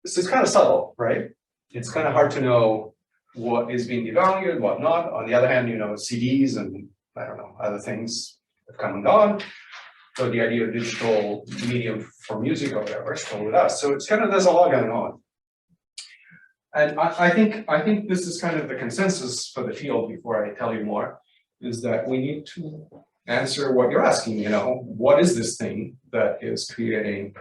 this is kind of subtle, right? It's kind of hard to know what is being devalued, what not. On the other hand, CDs and I don't know, other things have come and gone. So the idea of digital medium for music or whatever is still with us. So it's kind of, there's a lot going on. And I think this is kind of the consensus for the field before I tell you more, is that we need to answer what you're asking, what is this thing that is creating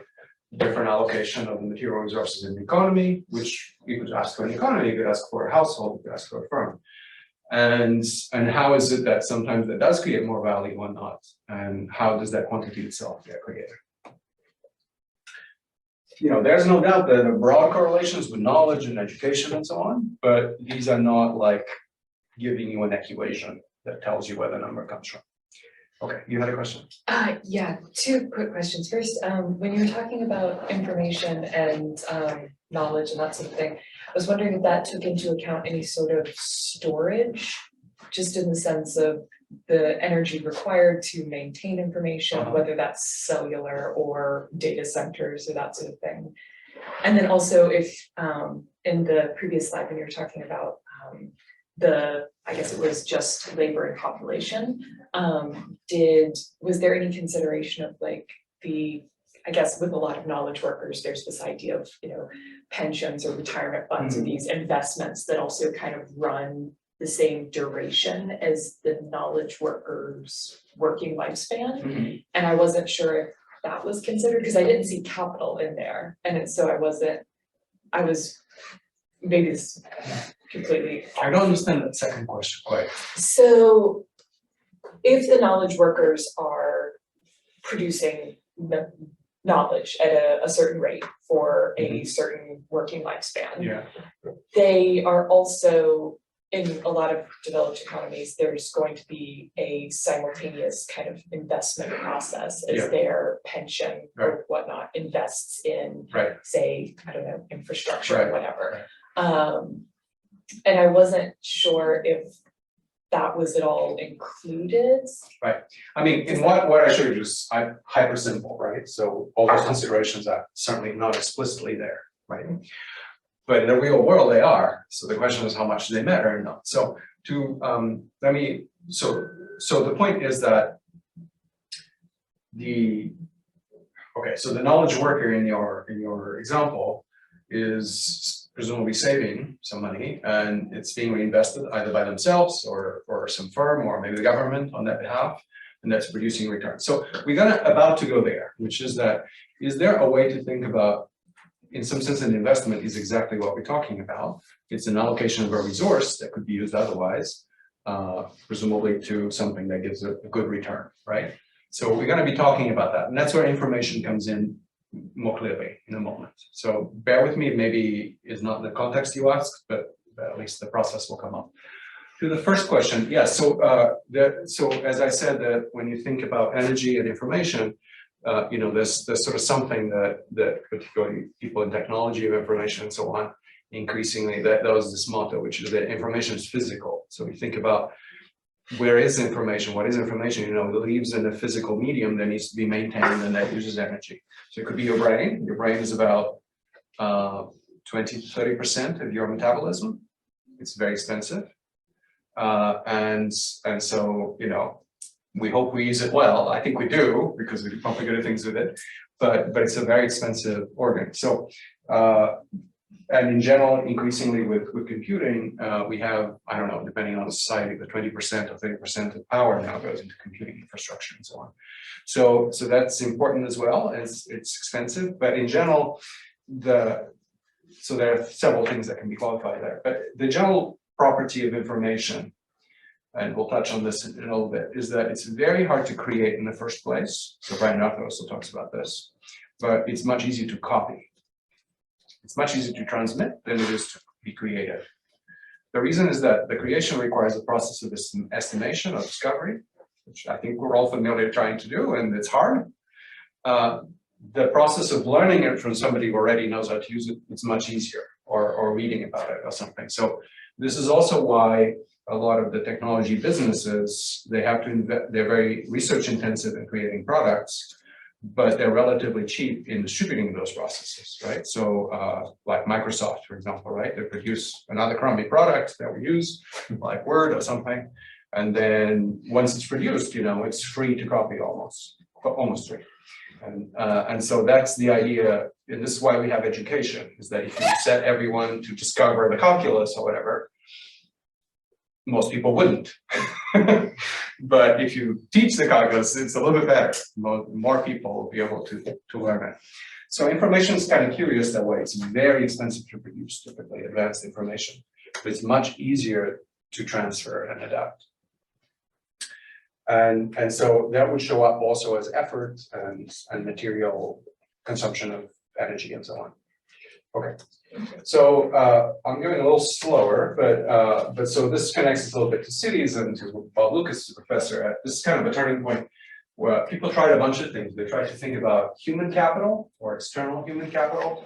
different allocation of the material resources in the economy, which you could ask for an economy, you could ask for a household, you could ask for a firm. And how is it that sometimes that does create more value or not? And how does that quantity itself get created? There's no doubt that there are broad correlations with knowledge and education and so on, but these are not like giving you an equation that tells you where the number comes from. Okay, you had a question? Yeah, two quick questions. First, when you were talking about information and knowledge and that sort of thing, I was wondering if that took into account any sort of storage, just in the sense of the energy required to maintain information, whether that's cellular or data centers or that sort of thing. And then also if in the previous slide when you were talking about I guess it was just labor and population, was there any consideration of like I guess with a lot of knowledge workers, there's this idea of, pensions or retirement funds or these investments that also kind of run the same duration as the knowledge workers' working lifespan. And I wasn't sure if that was considered because I didn't see capital in there. And so I was maybe this completely. I don't understand that second question quite. So if the knowledge workers are producing knowledge at a certain rate for a certain working lifespan, they are also, in a lot of developed economies, there's going to be a simultaneous kind of investment process as their pension or whatnot invests in, say, I don't know, infrastructure or whatever. And I wasn't sure if that was at all included. Right. I mean, in what I showed you is hyper simple, right? So all those considerations are certainly not explicitly there, right? But in the real world, they are. So the question is, how much do they matter or not? So so the point is that the knowledge worker in your example is presumably saving some money, and it's being reinvested either by themselves or some firm or maybe the government on that behalf, and that's producing returns. So we're about to go there, which is that, is there a way to think about, in some sense, an investment is exactly what we're talking about. It's an allocation of a resource that could be used otherwise, presumably to something that gives a good return, right? So we're going to be talking about that, and that's where information comes in more clearly in a moment. So bear with me, maybe is not the context you asked, but at least the process will come up. To the first question, yes. So as I said, that when you think about energy and information, there's sort of something that particularly people in technology of information and so on, increasingly that was this motto, which is that information is physical. So you think about where is information, what is information, it lives in a physical medium that needs to be maintained and that uses energy. So it could be your brain. Your brain is about 20 to 30% of your metabolism. It's very expensive. And so, we hope we use it well. I think we do, because we do probably good things with it. but it's a very expensive organ. So, and in general, increasingly with computing, we have, I don't know, depending on the society, but 20% or 30% of power now goes into computing infrastructure and so on. So that's important as well. It's expensive, but in general, so there are several things that can be qualified there. But the general property of information, and we'll touch on this in a little bit, is that it's very hard to create in the first place. So Brian Arthur also talks about this, but it's much easier to copy. It's much easier to transmit than it is to be created. The reason is that the creation requires a process of estimation, of discovery, which I think we're all familiar trying to do, and it's hard. The process of learning it from somebody who already knows how to use it, it's much easier, or reading about it or something. So this is also why a lot of the technology businesses, they have to invest, they're very research intensive in creating products, but they're relatively cheap in distributing those processes, right? So like Microsoft, for example, right? They produce another crummy product that we use, like Word or something. And then once it's produced, you know, it's free to copy almost free. And so that's the idea, and this is why we have education, is that if you set everyone to discover the calculus or whatever, most people wouldn't. But if you teach the calculus, it's a little bit better. More people will be able to learn it. So information is kind of curious that way. It's very expensive to produce, typically, advanced information. But it's much easier to transfer and adapt. And so that would show up also as effort and material consumption of energy and so on. Okay, so I'm going a little slower, but so this connects us a little bit to cities and to what Bob Lucas is a professor at. This is kind of a turning point where people tried a bunch of things. They tried to think about human capital or external human capital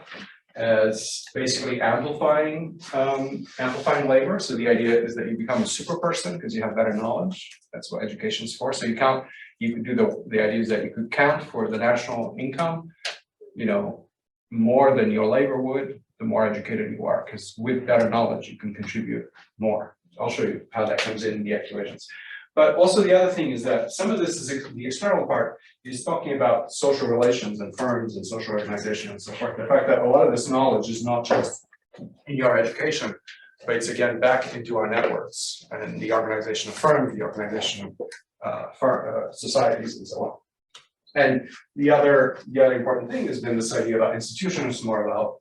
as basically amplifying labor. So the idea is that you become a super person because you have better knowledge. That's what education is for. So you could do the idea is that you could count for the national income, you know, more than your labor would, the more educated you are, because with better knowledge, you can contribute more. I'll show you how that comes in the equations. But also the other thing is that some of this is the external part is talking about social relations and firms and social organization and so forth. The fact that a lot of this knowledge is not just in your education, but it's again back into our networks and the organization of firms, the organization of societies and so on. And the other important thing has been this idea about institutions, more about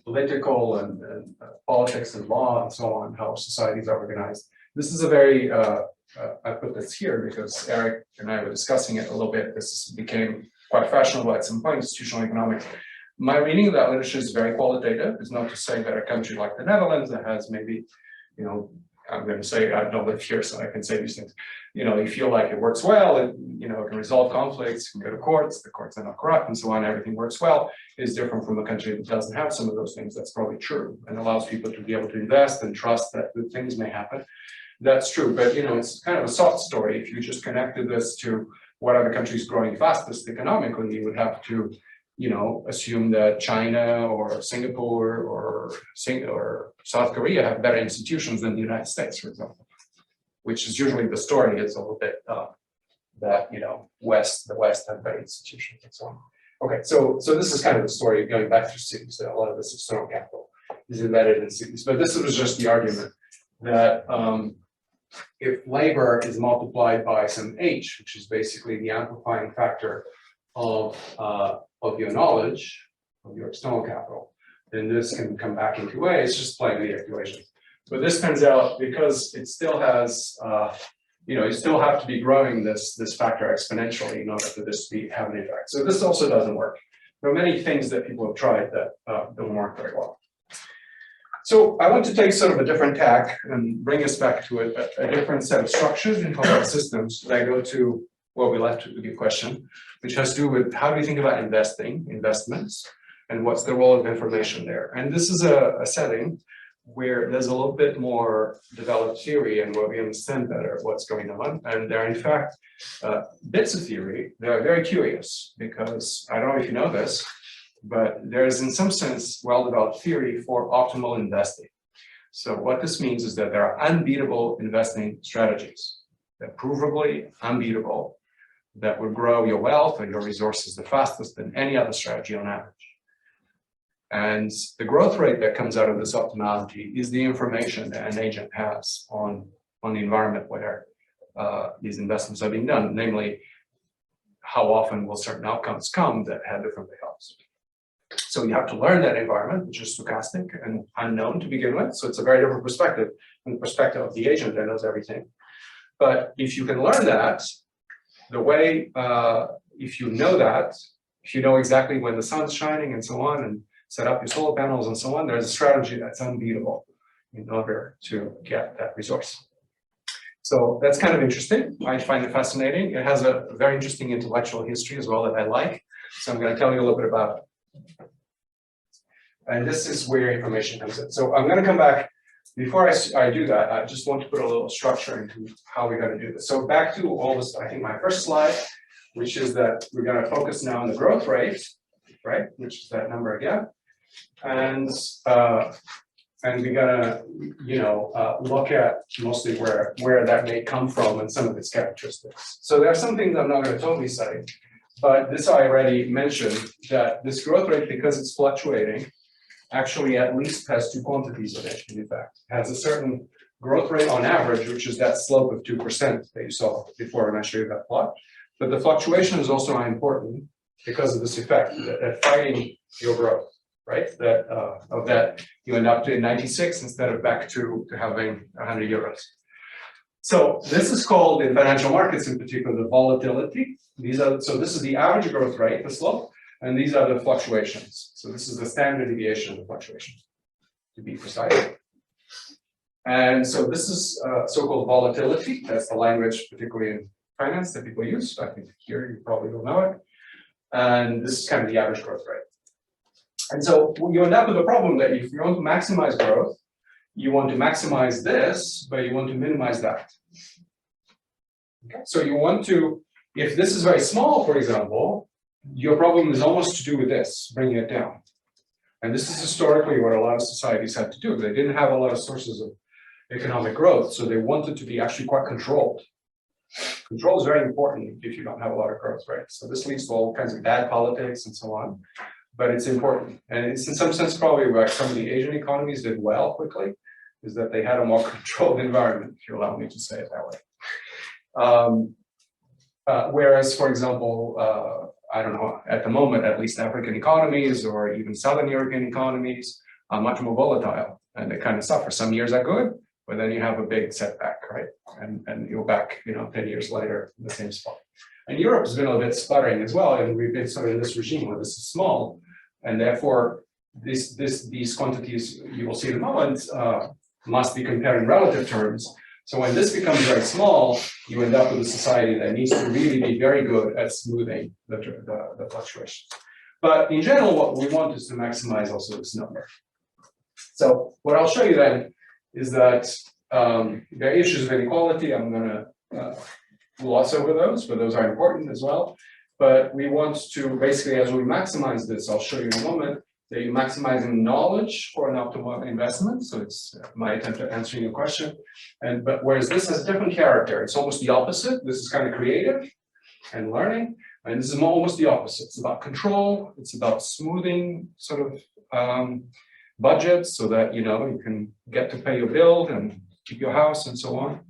political and politics and law and so on, how societies are organized. This is a very, I put this here because Eric and I were discussing it a little bit. This became quite fashionable at some point, institutional economics. My reading of that literature is very qualitative. It's not to say that a country like the Netherlands that has maybe, you know, I'm going to say I don't live here, so I can say these things. You know, you feel like it works well, and you know, it can resolve conflicts, can go to courts, the courts are not corrupt, and so on. Everything works well. Is different from a country that doesn't have some of those things. That's probably true, and allows people to be able to invest and trust that good things may happen. That's true, but you know, it's kind of a soft story. If you just connected this to what are the countries growing fastest economically, you would have to, you know, assume that China or Singapore or South Korea have better institutions than the United States, for example, which is usually the story. It's a little bit that, you know, the West have better institutions and so on. Okay, so this is kind of the story going back to cities. That a lot of this external capital is embedded in cities, but this was just the argument that if labor is multiplied by some H, which is basically the amplifying factor of your knowledge, of your external capital, then this can come back into A. It's just playing the equation. But this turns out, because it still has, you know, you still have to be growing this factor exponentially in order for this to have an effect. So this also doesn't work. There are many things that people have tried that don't work very well. So I want to take sort of a different tack and bring us back to a different set of structures in complex systems. And I go to what we left with your question, which has to do with how do we think about investments, and what's the role of information there. And this is a setting where there's a little bit more developed theory and where we understand better what's going on. And there are, in fact, bits of theory that are very curious, because I don't know if you know this, but there's in some sense well-developed theory for optimal investing. So what this means is that there are unbeatable investing strategies. They're provably unbeatable, that would grow your wealth or your resources the fastest than any other strategy on average. And the growth rate that comes out of this optimality is the information that an agent has on the environment where these investments are being done, namely, how often will certain outcomes come that have different payoffs. So you have to learn that environment, which is stochastic and unknown to begin with. So it's a very different perspective from the perspective of the agent that knows everything. But if you can learn that, the way, if you know that, if you know exactly when the sun's shining and so on, and set up your solar panels and so on, there's a strategy that's unbeatable in order to get that resource. So that's kind of interesting. I find it fascinating. It has a very interesting intellectual history as well that I like. So I'm going to tell you a little bit about it. And this is where information comes in. So I'm going to come back. Before I do that, I just want to put a little structure into how we're going to do this. So back to all this, I think my first slide, which is that we're going to focus now on the growth rate, right? Which is that number again. And we're gonna, look at mostly where that may come from and some of its characteristics. So there are some things I'm not going to totally say, but this I already mentioned, that this growth rate, because it's fluctuating, actually at least has two quantities of it, in fact. It has a certain growth rate on average, which is that slope of 2% that you saw before when I showed you that plot. But the fluctuation is also important because of this effect, that fighting your growth. Right, that of that you end up to 96 instead of back to having 100 euros. So this is called in financial markets in particular the volatility. So this is the average growth rate, the slope, and these are the fluctuations. So this is the standard deviation of the fluctuation, to be precise. And so this is so-called volatility. That's the language, particularly in finance, that people use. I think here you probably will know it. And this is kind of the average growth rate. And so you end up with a problem that if you want to maximize growth, you want to maximize this, but you want to minimize that. Okay. So you want to, if this is very small, for example, your problem is almost to do with this, bringing it down. And this is historically what a lot of societies had to do. They didn't have a lot of sources of economic growth, so they wanted to be actually quite controlled. Control is very important if you don't have a lot of growth, right? So this leads to all kinds of bad politics and so on. But it's important. And it's in some sense probably why some of the Asian economies did well quickly, is that they had a more controlled environment, if you allow me to say it that way. Whereas, for example, I don't know, at the moment, at least African economies or even Southern European economies are much more volatile and they kind of suffer. Some years are good, but then you have a big setback, right? And you're back, 10 years later in the same spot. And Europe has been a little bit sputtering as well, and we've been sort of in this regime where this is small. And therefore, these quantities you will see in a moment must be compared in relative terms. So when this becomes very small, you end up with a society that needs to really be very good at smoothing the fluctuations. But in general, what we want is to maximize also this number. So what I'll show you then is that there are issues of inequality. I'm going to gloss over those, but those are important as well. But we want to basically, as we maximize this, I'll show you in a moment, that you're maximizing knowledge for an optimal investment. So it's my attempt at answering your question. But whereas this has a different character, it's almost the opposite. This is kind of creative and learning. And this is almost the opposite. It's about control. It's about smoothing sort of budgets so that, you can get to pay your bill and keep your house and so on.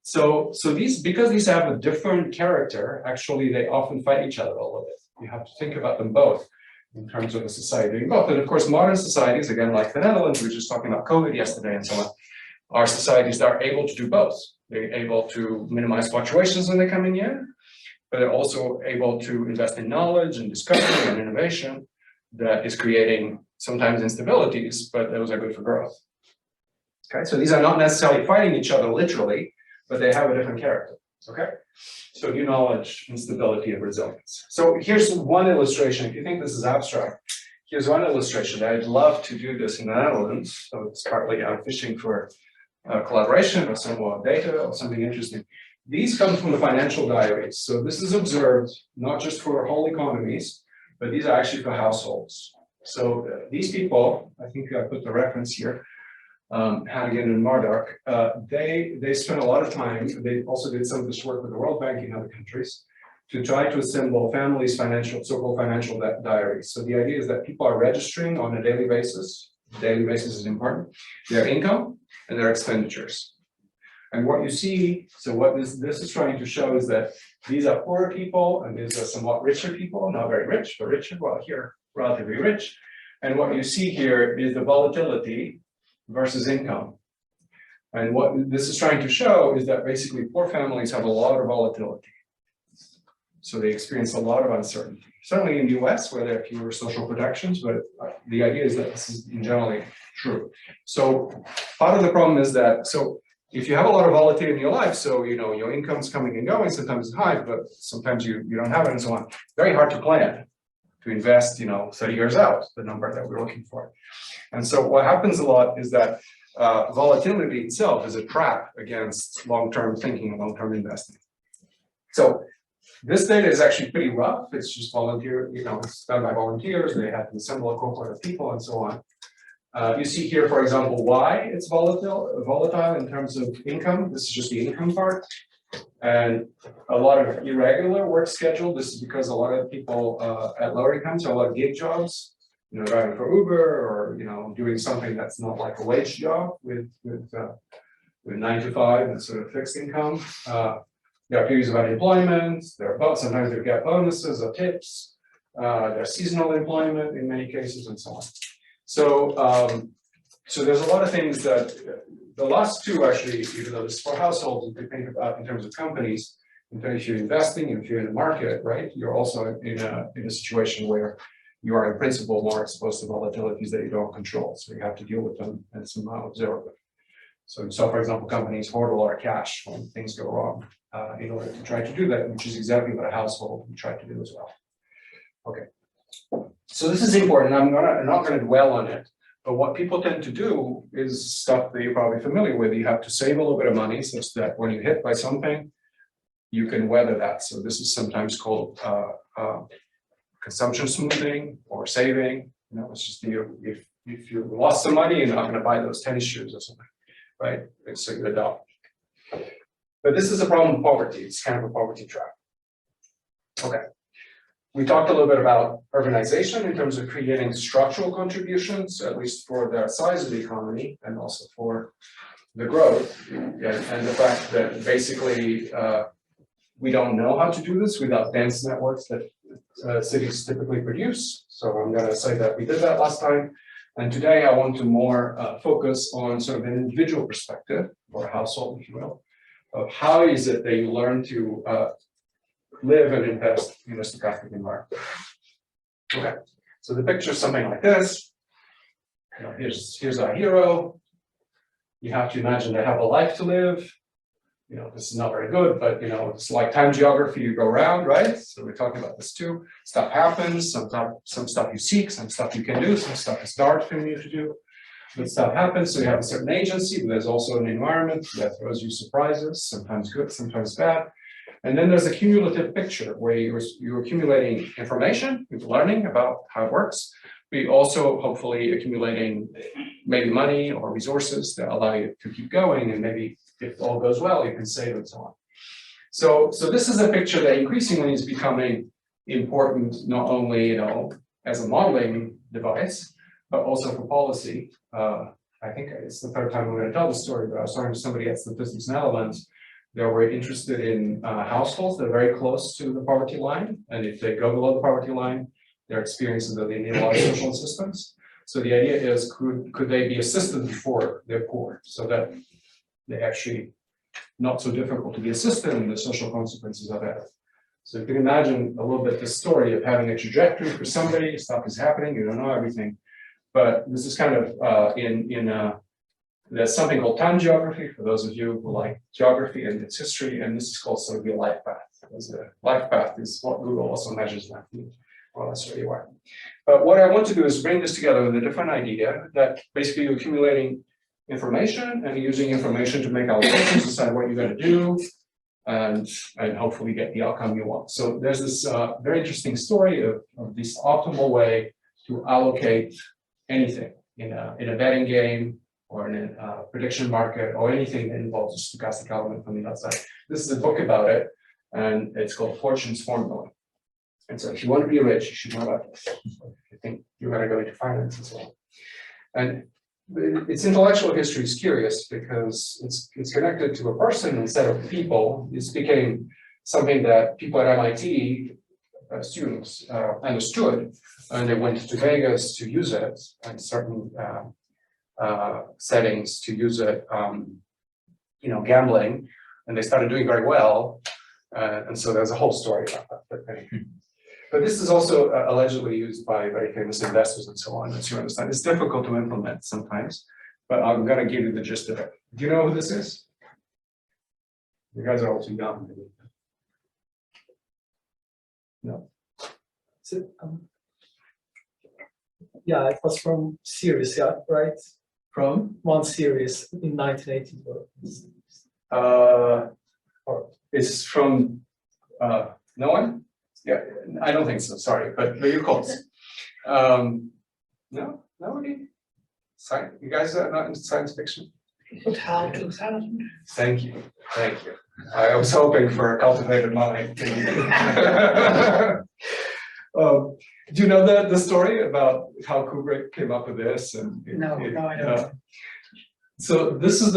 So these, because these have a different character, actually they often fight each other a little bit. You have to think about them both in terms of a society doing both. And of course, modern societies, again, like the Netherlands, we were just talking about COVID yesterday and so on, are societies that are able to do both. They're able to minimize fluctuations when they come in, but they're also able to invest in knowledge and discovery and innovation that is creating sometimes instabilities, but those are good for growth. Okay, so these are not necessarily fighting each other literally, but they have a different character, okay? So new knowledge, instability, and resilience. So here's one illustration. If you think this is abstract, here's one illustration. I'd love to do this in the Netherlands. So it's partly I'm fishing for collaboration or some more data or something interesting. These come from the financial diaries. So this is observed not just for whole economies, but these are actually for households. So these people, I think I put the reference here, Hannigan and Murdoch, they spent a lot of time. They also did some of this work with the World Bank in other countries. to try to assemble families' so-called financial diaries. So the idea is that people are registering on a daily basis. Daily basis is important. Their income and their expenditures. And what you see, so what this is trying to show is that these are poorer people and these are somewhat richer people, not very rich, but richer, well, here, relatively rich. And what you see here is the volatility versus income. And what this is trying to show is that basically poor families have a lot of volatility. So they experience a lot of uncertainty. Certainly in the US, where there are fewer social protections, but the idea is that this is generally true. So part of the problem is that, so if you have a lot of volatility in your life, so your income's coming and going, sometimes it's high, but sometimes you don't have it and so on. Very hard to plan, to invest, 30 years out, the number that we're looking for. And so what happens a lot is that volatility itself is a trap against long-term thinking and long-term investing. So this data is actually pretty rough. It's just volunteer, it's done by volunteers. They have to assemble a cohort of people and so on. You see here, for example, why it's volatile in terms of income. This is just the income part. And a lot of irregular work schedule. This is because a lot of people at lower incomes have a lot of gig jobs, driving for Uber or, doing something that's not like a wage job with 9 to 5 and sort of fixed income. There are periods of unemployment. Sometimes they get bonuses or tips. There's seasonal employment in many cases and so on. So, so there's a lot of things that the last two actually, even though this is for households, you can think about in terms of companies. If you're investing, if you're in the market, right, you're also in a situation where you are in principle more exposed to volatilities that you don't control. So you have to deal with them and somehow observe them. So, for example, companies hoard a lot of cash when things go wrong in order to try to do that, which is exactly what a household would try to do as well. Okay. So this is important. I'm not going to dwell on it, but what people tend to do is stuff that you're probably familiar with. You have to save a little bit of money such that when you're hit by something, you can weather that. So this is sometimes called consumption smoothing or saving. It's just if you lost some money, you're not going to buy those tennis shoes or something, right? So you adopt. But this is a problem of poverty. It's kind of a poverty trap. Okay. We talked a little bit about urbanization in terms of creating structural contributions, at least for the size of the economy and also for the growth, and the fact that basically we don't know how to do this without dense networks that cities typically produce. So I'm going to say that we did that last time. And today I want to more focus on sort of an individual perspective, or a household, if you will, of how is it that you learn to live and invest in a stochastic environment. Okay, so the picture is something like this. Here's our hero. You have to imagine they have a life to live. This is not very good, but it's like time geography, you go around, right? So we're talking about this too. Stuff happens, some stuff you seek, some stuff you can do, some stuff is hard for you to do. But stuff happens, so you have a certain agency, but there's also an environment that throws you surprises, sometimes good, sometimes bad. And then there's a cumulative picture where you're accumulating information, you're learning about how it works, but you're also hopefully accumulating maybe money or resources that allow you to keep going, and maybe if all goes well, you can save and so on. So this is a picture that increasingly is becoming important, not only as a modeling device, but also for policy. I think it's the third time I'm going to tell the story, but I was talking to somebody at Statistics Netherlands. They were interested in households that are very close to the poverty line, and if they go below the poverty line, they're experiencing that they need a lot of social assistance. So the idea is, could they be assisted before they're poor, so that they actually not so difficult to be assisted, and the social consequences of that. So you can imagine a little bit the story of having a trajectory for somebody. Stuff is happening, you don't know everything, but this is kind of there's something called time geography for those of you who like geography and its history, and this is called sort of your life path. The life path is what Google also measures now. Well, that's where you are. But what I want to do is bring this together with a different idea that basically you're accumulating information and using information to make allocations, decide what you're going to do, and hopefully get the outcome you want. So there's this very interesting story of this optimal way to allocate anything in a betting game or in a prediction market or anything that involves a stochastic element from the outside. This is a book about it. and it's called Fortune's Formula. And so if you want to be rich, you should know about this. I think you're going to go into finance as well. And its intellectual history is curious because it's connected to a person instead of people. This became something that people at MIT, students, understood, and they went to Vegas to use it in certain settings to use it, gambling, and they started doing very well. And so there's a whole story about that. But this is also allegedly used by very famous investors and so on, as you understand. It's difficult to implement sometimes, but I'm going to give you the gist of it. Do you know who this is? You guys are all too young. Maybe. No. So, yeah, it was from series, yeah, right? From? One series in 1980. It's from no one? Yeah, I don't think so, sorry, but you're close. No, nobody? You guys are not into science fiction? How 2000? Thank you. I was hoping for a cultivated mind. Do you know the story about how Kubrick came up with this? No, I don't. So this is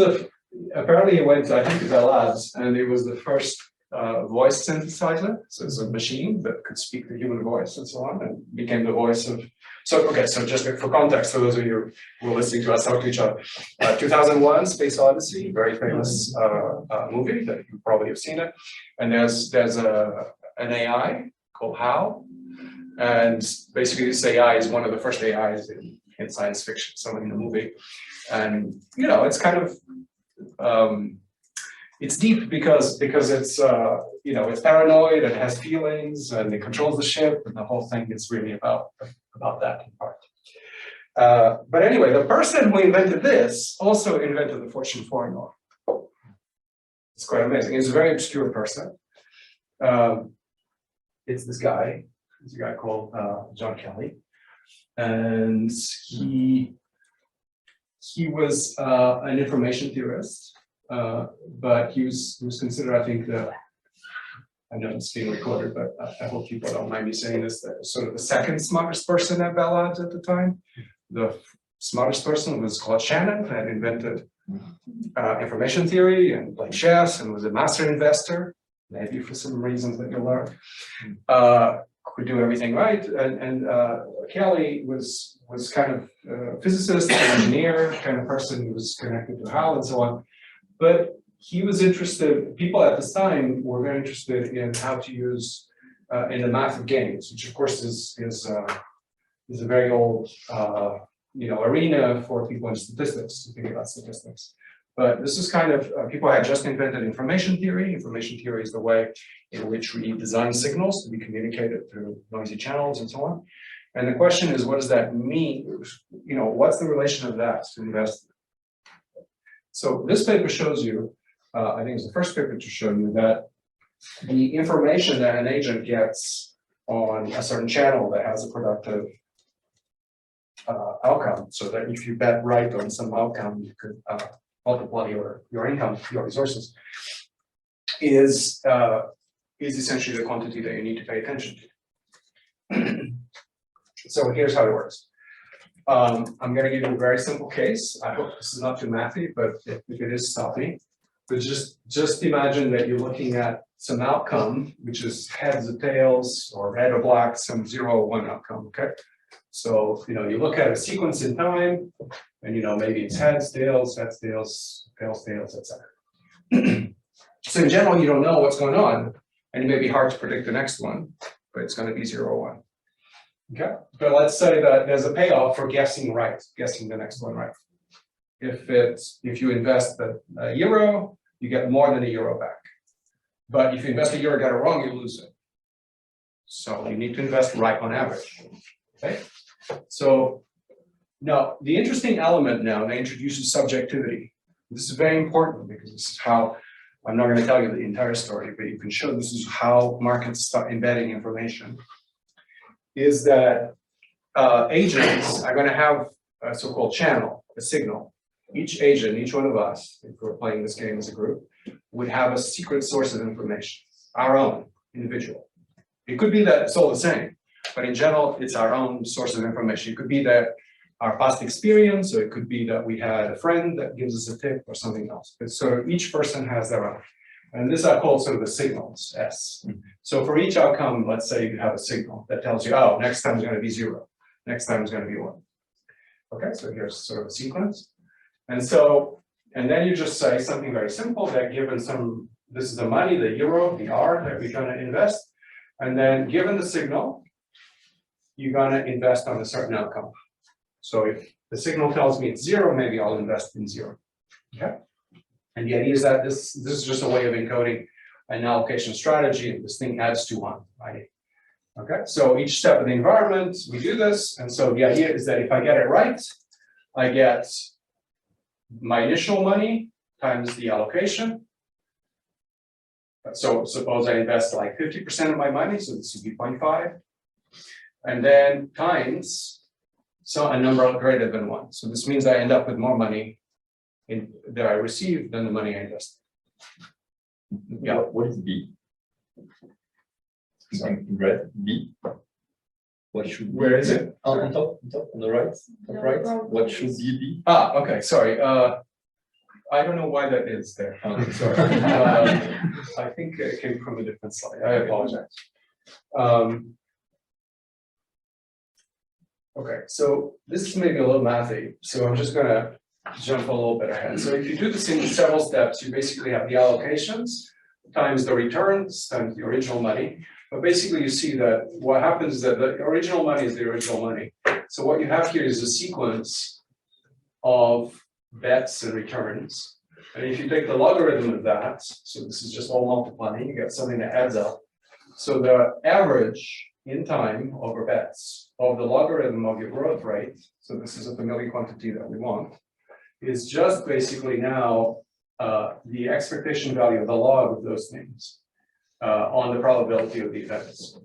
apparently it went, I think, to Bell Labs, and it was the first voice synthesizer. So it's a machine that could speak the human voice and so on, and became the voice of. So just for context, for those of you who are listening to us talk to each other, 2001: Space Odyssey, very famous movie that you probably have seen it, and there's an AI called HAL, and basically this AI is one of the first AIs in science fiction, so in the movie, and it's kind of. It's deep because it's it's paranoid and has feelings and it controls the ship, and the whole thing is really about that in part. But anyway, the person who invented this also invented the Fortune formula. It's quite amazing. It's a very obscure person. It's this guy. It's a guy called John Kelly, and he was an information theorist. But he was considered, I think, I know it's being recorded, but I hope people don't mind me saying this, sort of the second smartest person at Bell Labs at the time. The smartest person was Claude Shannon, who had invented information theory and played chess and was a master investor, maybe for some reasons that you'll learn. Could do everything right, and Kelly was kind of a physicist, engineer, kind of person who was connected to HAL and so on. But he was interested, people at this time were very interested in how to use in the math of games, which of course is a very old arena for people in statistics, to think about statistics. But this is kind of, people had just invented information theory. Information theory is the way in which we design signals to be communicated through noisy channels and so on. And the question is, what does that mean? What's the relation of that to investment? So this paper shows you, I think it's the first paper to show you that the information that an agent gets on a certain channel that has a productive outcome, so that if you bet right on some outcome, you could multiply your income, your resources, is essentially the quantity that you need to pay attention to. So here's how it works. I'm going to give you a very simple case. I hope this is not too mathy, but if it is, stop me. But just imagine that you're looking at some outcome, which is heads or tails, or red or black, some 0 or 1 outcome, okay? So, you look at a sequence in time, and maybe it's heads, tails, tails, etc. So in general, you don't know what's going on, and it may be hard to predict the next one, but it's going to be 0 or 1. Okay, but let's say that there's a payoff for guessing the next one right. If you invest a euro, you get more than a euro back. But if you invest a euro, get it wrong, you lose it. So you need to invest right on average. Okay, so now the interesting element now that introduces subjectivity. This is very important because this is how, I'm not going to tell you the entire story, but you can show this is how markets start embedding information. Is that agents are going to have a so-called channel, a signal. Each agent, each one of us, if we're playing this game as a group, would have a secret source of information. our own individual. It could be that it's all the same, but in general, it's our own source of information. It could be that our past experience, or it could be that we had a friend that gives us a tip or something else. But so each person has their own. And these are called sort of the signals, S. So for each outcome, let's say you have a signal that tells you, oh, next time is going to be 0. Next time is going to be 1. Okay, so here's sort of a sequence. And so, and then you just say something very simple that given some, this is the money, the euro, the R that we're going to invest. And then given the signal, you're going to invest on a certain outcome. So if the signal tells me it's 0, maybe I'll invest in 0. Okay. And the idea is that this is just a way of encoding an allocation strategy, and this thing adds to 1, right? Okay, so each step of the environment, we do this, and so the idea is that if I get it right, I get my initial money times the allocation. So suppose I invest like 50% of my money, so this would be 0.5, and then times a number greater than 1. So this means I end up with more money that I receive than the money I invest. Yeah. What is B? In red, B. What should Where is it? on top, on the right, top right. What should B be? Ah, okay, sorry. I don't know why that is there. Sorry. I think it came from a different slide. I apologize. Okay, so this is maybe a little mathy, so I'm just gonna jump a little bit ahead. So if you do this in several steps, you basically have the allocations times the returns times the original money. But basically you see that what happens is that the original money is the original money. So what you have here is a sequence of bets and returns. And if you take the logarithm of that, so this is just all multiplying, you get something that adds up. So the average in time over bets of the logarithm of your growth rate, so this is a familiar quantity that we want, is just basically now the expectation value of the log of those things on the probability of the events.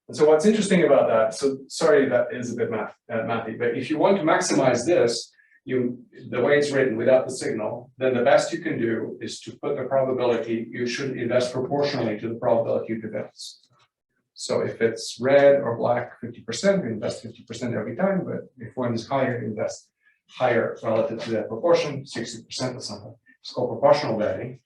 And so what's interesting about that, so sorry that is a bit mathy, but if you want to maximize this, the way it's written without the signal, then the best you can do is to put the probability, you should invest proportionally to the probability of events. So if it's red or black 50%, you invest 50% every time, but if one is higher, you invest higher relative to that proportion, 60% or something. It's called proportional betting.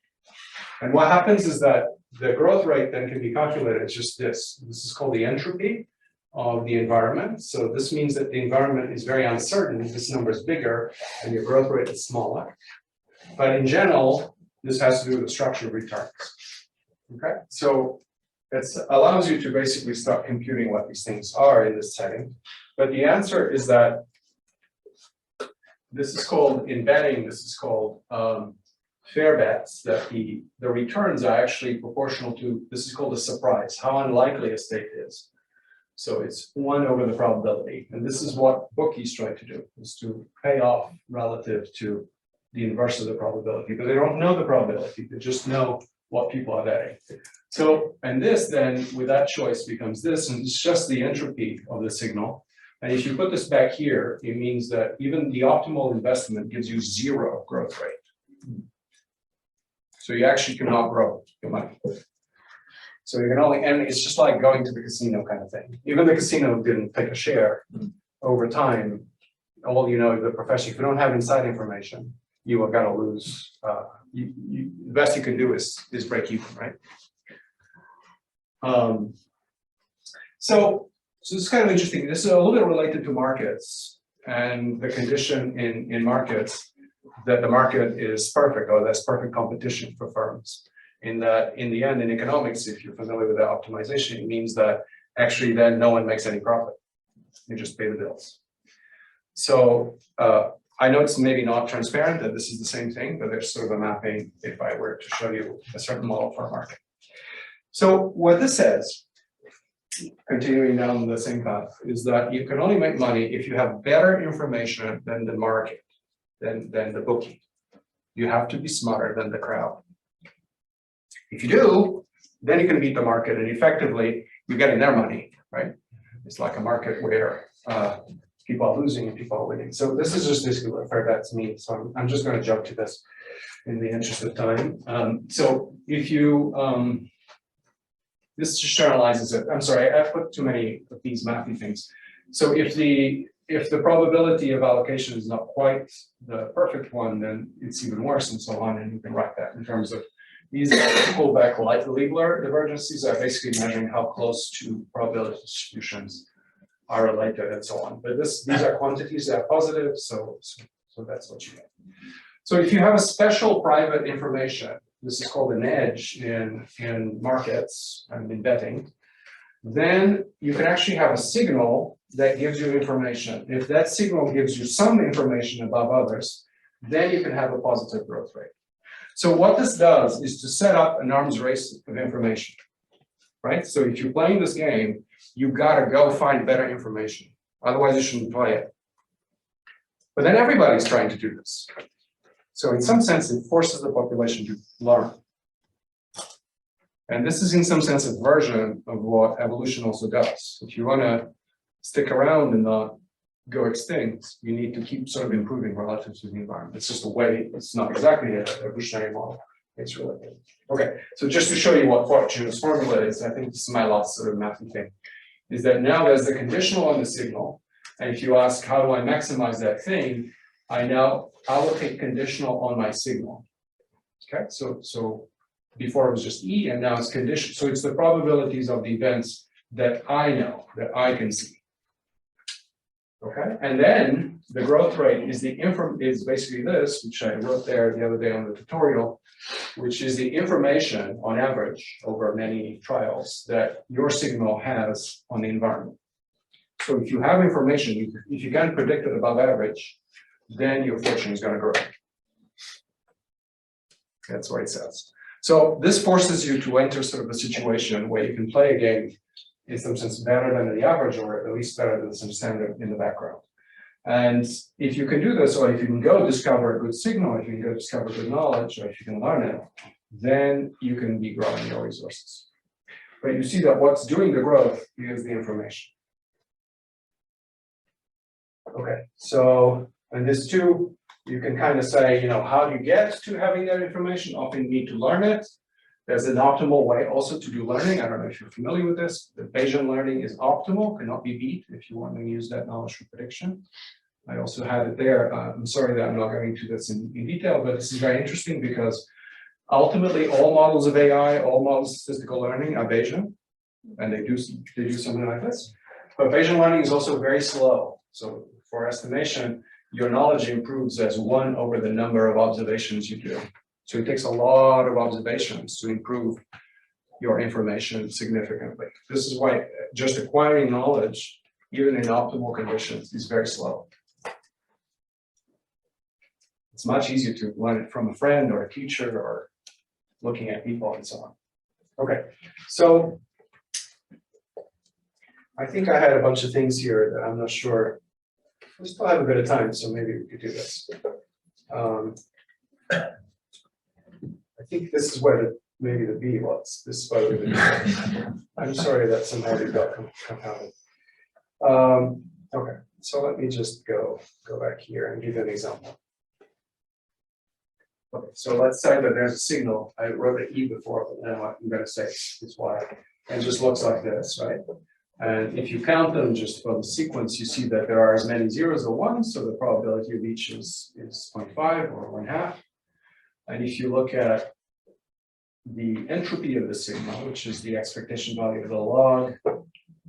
And what happens is that the growth rate then can be calculated as just this. This is called the entropy of the environment. So this means that the environment is very uncertain. This number is bigger and your growth rate is smaller. But in general, this has to do with the structure of returns. Okay, so it allows you to basically start computing what these things are in this setting. But the answer is that this is called embedding, this is called fair bets, that the returns are actually proportional to, this is called a surprise, how unlikely a state is. So it's 1 over the probability. And this is what bookies try to do, is to pay off relative to the inverse of the probability. But they don't know the probability, they just know what people are betting. So, and this then, with that choice becomes this, and it's just the entropy of the signal. And if you put this back here, it means that even the optimal investment gives you 0 growth rate. So you actually cannot grow your money. So you can only, and it's just like going to the casino kind of thing. Even the casino didn't take a share over time. All you know, the profession, if you don't have inside information, you are gonna lose. The best you can do is break even, right? So this is kind of interesting. This is a little bit related to markets and the condition in markets that the market is perfect, or there's perfect competition for firms. In that, in the end, in economics, if you're familiar with the optimization, it means that actually then no one makes any profit. You just pay the bills. So I know it's maybe not transparent that this is the same thing, but there's sort of a mapping if I were to show you a certain model for a market. So what this says, continuing down the same path, is that you can only make money if you have better information than the market, than the bookie. You have to be smarter than the crowd. If you do, then you can beat the market, and effectively you're getting their money, right? It's like a market where people are losing and people are winning. So this is just basically what fair bets mean. So I'm just going to jump to this in the interest of time. So if you this just generalizes it. I'm sorry, I put too many of these mathy things. So if the probability of allocation is not quite the perfect one, then it's even worse and so on. And you can write that in terms of these pullback Liebler divergences are basically measuring how close to probability distributions are related and so on. But these are quantities that are positive, so that's what you get. So if you have a special private information, this is called an edge in markets and in betting, then you can actually have a signal that gives you information. If that signal gives you some information above others, then you can have a positive growth rate. So what this does is to set up an arms race of information, right? So if you're playing this game, you've got to go find better information. Otherwise, you shouldn't play it. But then everybody's trying to do this. So in some sense, it forces the population to learn. And this is in some sense a version of what evolution also does. If you want to stick around and not go extinct, you need to keep sort of improving relative to the environment. It's just a way, it's not exactly an evolutionary model. It's related. Okay, so just to show you what Fortune's formula is, I think this is my last sort of mathy thing, is that now there's the conditional on the signal. And if you ask, how do I maximize that thing? I now allocate conditional on my signal. Okay, so before it was just E and now it's conditional. So it's the probabilities of the events that I know, that I can see. Okay, and then the growth rate is is basically this, which I wrote there the other day on the tutorial, which is the information on average over many trials that your signal has on the environment. So if you have information, if you can predict it above average, then your fortune is going to grow. That's what it says. So this forces you to enter sort of a situation where you can play a game in some sense better than the average, or at least better than some standard in the background. And if you can do this, or if you can go discover a good signal, if you can go discover good knowledge, or if you can learn it, then you can be growing your resources. But you see that what's doing the growth is the information. Okay, so and this too, you can kind of say, you know, how do you get to having that information? Often you need to learn it. There's an optimal way also to do learning. I don't know if you're familiar with this. The Bayesian learning is optimal, cannot be beat if you want to use that knowledge for prediction. I also had it there. I'm sorry that I'm not going into this in detail, but this is very interesting because ultimately all models of AI, all models of statistical learning are Bayesian, and they do something like this. But Bayesian learning is also very slow. So for estimation, your knowledge improves as 1 over the number of observations you do. So it takes a lot of observations to improve your information significantly. This is why just acquiring knowledge, even in optimal conditions, is very slow. It's much easier to learn it from a friend or a teacher or looking at people and so on. Okay, so I think I had a bunch of things here that I'm not sure. We still have a bit of time, so maybe we could do this. I think this is where maybe the B was. This is where the B. I'm sorry that somehow we got compounded. Okay, so let me just go back here and give you an example. Okay, so let's say that there's a signal. I wrote an E before, but now I'm going to say it's Y. And it just looks like this, right? And if you count them just for the sequence, you see that there are as many zeros or ones, so the probability of each is 0.5 or 1/2. And if you look at the entropy of the signal, which is the expectation value of the log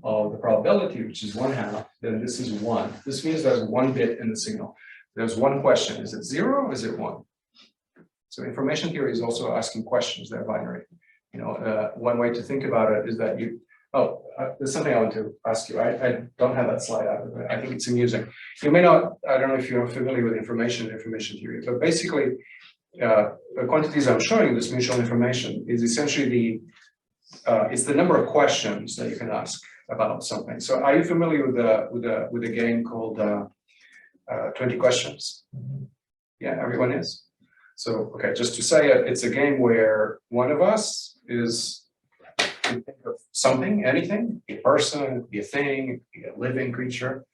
of the probability, which is 1/2, then this is 1. This means there's 1 bit in the signal. There's one question. Is it 0 or is it 1? So information theory is also asking questions that are binary. You know, one way to think about it is that there's something I want to ask you. I don't have that slide out of it. I think it's amusing. You may not, I don't know if you're familiar with information theory, but basically the quantities I'm showing, this mutual information, is essentially it's the number of questions that you can ask about something. So are you familiar with a game called 20 questions? Yeah, everyone is. So, okay, just to say it, it's a game where one of us is think of something, anything, a person, be a thing, be a living creature.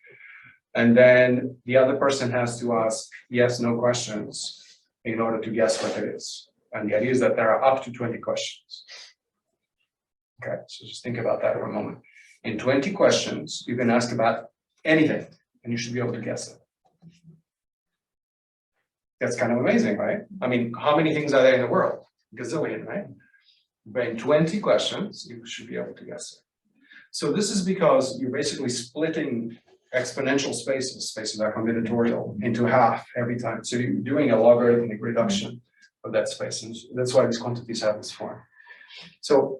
And then the other person has to ask yes, no questions in order to guess what it is. And the idea is that there are up to 20 questions. Okay, so just think about that for a moment. In 20 questions, you can ask about anything, and you should be able to guess it. That's kind of amazing, right? I mean, how many things are there in the world? Gazillion, right? But in 20 questions, you should be able to guess it. So this is because you're basically splitting exponential spaces that are combinatorial, into half every time. So you're doing a logarithmic reduction of that space. And that's why these quantities have this form. So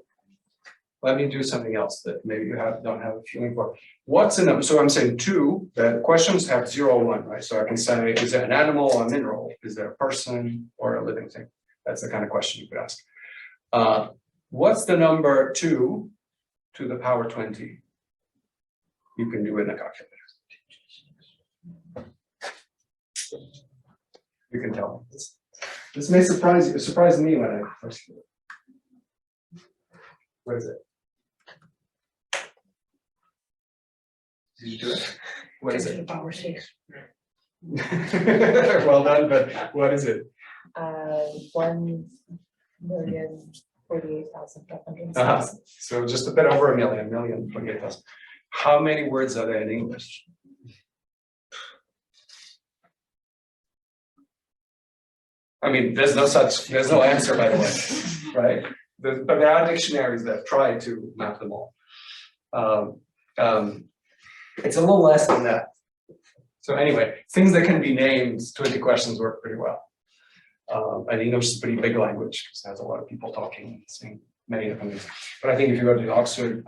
let me do something else that maybe you don't have a feeling for. What's a number? So I'm saying two, the questions have 0, 1, right? So I can say, is it an animal or a mineral? Is there a person or a living thing? That's the kind of question you could ask. What's the number 2 to the power 20? You can do it in a calculator. You can tell me. This may surprise you. It surprised me when I first did it. What is it? Did you do it? What is it? Power 6. Well done, but what is it? 1,048,506. So just a bit over a million, 48,000. How many words are there in English? I mean, there's no answer, by the way, right? But there are dictionaries that try to map them all. It's a little less than that. So anyway, things that can be named, 20 questions work pretty well. And English is a pretty big language because it has a lot of people talking and saying many different things. But I think if you go to the Oxford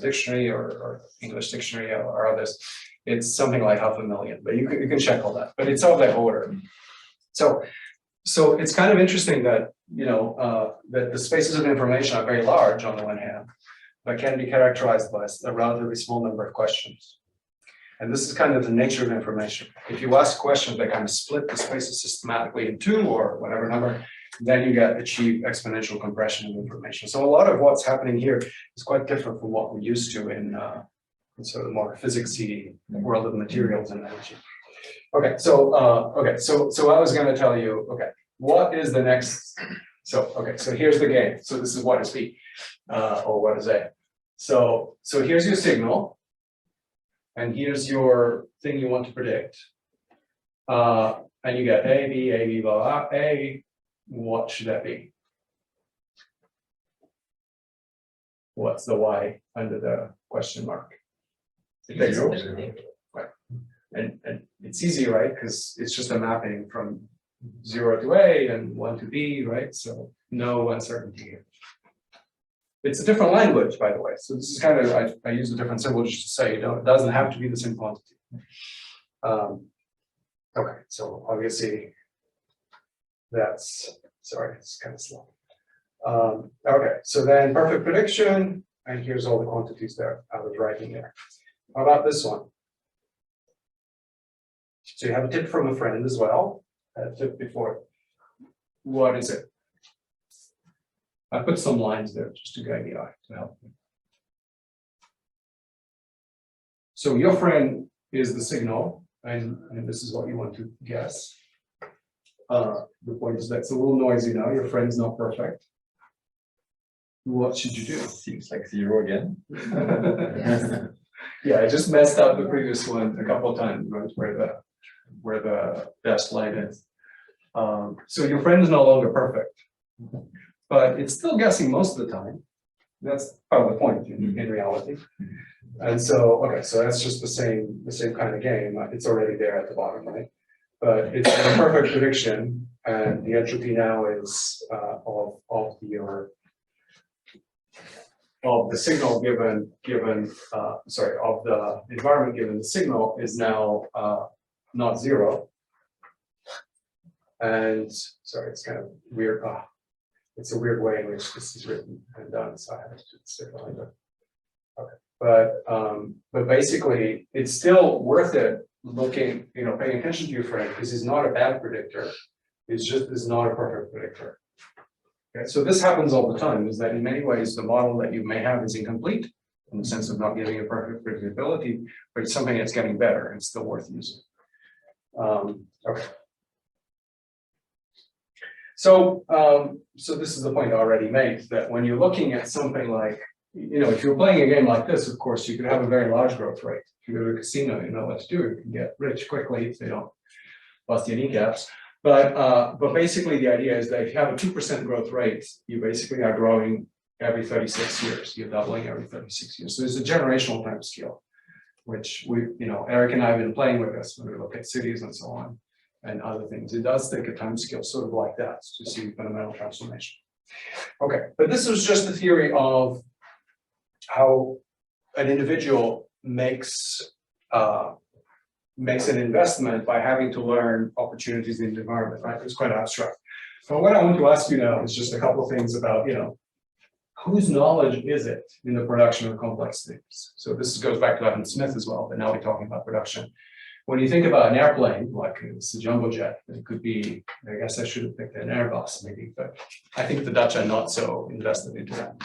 Dictionary or English Dictionary or others, it's something like 500,000. But you can check all that. But it's of that order. So it's kind of interesting that that the spaces of information are very large on the one hand, but can be characterized by a relatively small number of questions. And this is kind of the nature of information. If you ask questions that kind of split the spaces systematically in 2 or whatever number, then you achieve exponential compression of information. So a lot of what's happening here is quite different from what we're used to in sort of more physicsy world of materials and energy. Okay, so I was going to tell you, okay, what is the next? So here's the game. So this is what is B, or what is A. So here's your signal. And here's your thing you want to predict. And you get A, B, blah, blah, A. What should that be? What's the Y under the question mark? Right. And it's easy, right? Because it's just a mapping from 0 to A and 1 to B, right? So no uncertainty here. It's a different language, by the way. So this is kind of, I use a different symbol just to say, it doesn't have to be the same quantity. Okay, so obviously sorry, it's kind of slow. Okay, so then perfect prediction, and here's all the quantities there I was writing there. How about this one? So you have a tip from a friend as well, a tip before. What is it? I put some lines there just to guide the eye to help you. So your friend is the signal, and this is what you want to guess. The point is that it's a little noisy now. Your friend's not perfect. What should you do? Seems like 0 again. Yeah, I just messed up the previous one a couple of times, right, where the best line is. So your friend is no longer perfect, but it's still guessing most of the time. That's part of the point in reality. And so, okay, so that's just the same kind of game. It's already there at the bottom, right? But it's a perfect prediction, and the entropy now is of the signal given of the environment given the signal is now not 0. And sorry, it's kind of weird. It's a weird way in which this is written and done, so I have to do this differently. But basically, it's still worth it looking, paying attention to your friend, because he's not a bad predictor. It's just is not a perfect predictor. Okay, so this happens all the time, is that in many ways the model that you may have is incomplete in the sense of not giving a perfect predictability, but it's something that's getting better and still worth using. Okay. So, so this is the point I already made, that when you're looking at something like, if you're playing a game like this, of course, you could have a very large growth rate. If you go to a casino, you know what to do, you can get rich quickly if they don't bust your kneecaps. But basically the idea is that if you have a 2% growth rate, you basically are growing every 36 years, you're doubling every 36 years. So there's a generational time scale, which Eric and I have been playing with us when we look at cities and so on, and other things. It does take a time scale sort of like that to see fundamental transformation. Okay, but this was just the theory of how an individual makes an investment by having to learn opportunities in the environment, right? It's quite abstract. So what I want to ask you now is just a couple of things about, whose knowledge is it in the production of complex things? So this goes back to Adam Smith as well, but now we're talking about production. When you think about an airplane, like it's a jumbo jet, it could be, I guess I should have picked an Airbus maybe, but I think the Dutch are not so invested into that.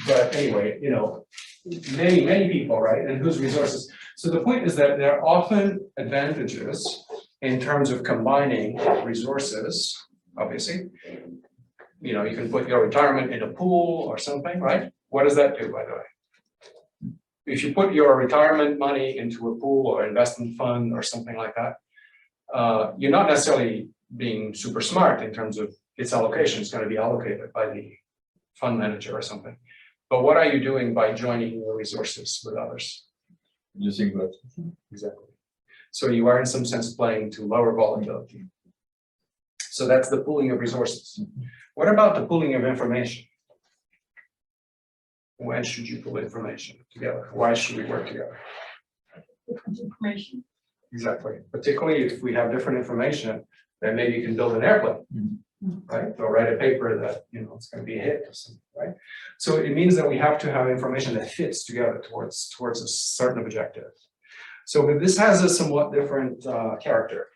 But anyway, many people, right? And whose resources. So the point is that there are often advantages in terms of combining resources, obviously. You can put your retirement in a pool or something, right? What does that do, by the way? If you put your retirement money into a pool or investment fund or something like that, you're not necessarily being super smart in terms of its allocation. It's going to be allocated by the fund manager or something. But what are you doing by joining your resources with others? Using that. Exactly. So you are in some sense playing to lower volatility. So that's the pooling of resources. What about the pooling of information? When should you pull information together? Why should we work together? Different information. Exactly. Particularly if we have different information, then maybe you can build an airplane, right? Or write a paper that it's going to be a hit or something, right? So it means that we have to have information that fits together towards a certain objective. So but this has a somewhat different character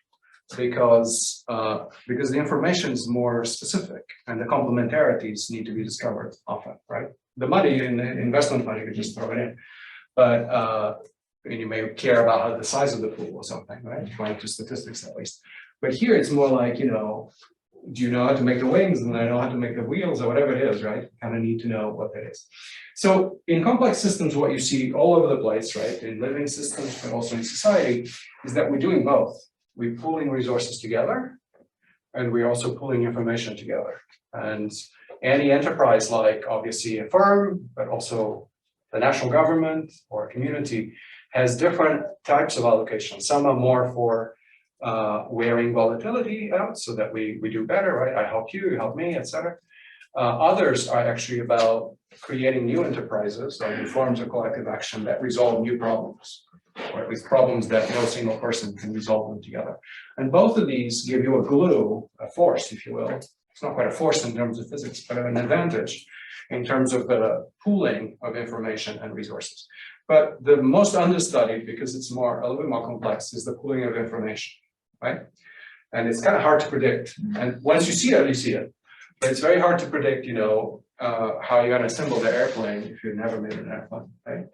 because the information is more specific and the complementarities need to be discovered often, right? The money in the investment fund, you can just throw it in, but you may care about the size of the pool or something, right? According to statistics at least. But here it's more like, do you know how to make the wings and I know how to make the wheels or whatever it is, right? You kind of need to know what that is. So in complex systems, what you see all over the place, right? In living systems, but also in society, is that we're doing both. We're pooling resources together and we're also pooling information together. And any enterprise, like obviously a firm, but also the national government or a community, has different types of allocation. Some are more for wearing volatility out so that we do better, right? I help you help me, etc. Others are actually about creating new enterprises or new forms of collective action that resolve new problems, or at least problems that no single person can resolve them together. And both of these give you a glue, a force, if you will. It's not quite a force in terms of physics, but an advantage in terms of the pooling of information and resources. But the most understudied, because it's a little bit more complex, is the pooling of information, right? And it's kind of hard to predict. And once you see it, you see it. But it's very hard to predict, how you're going to assemble the airplane if you've never made an airplane, right?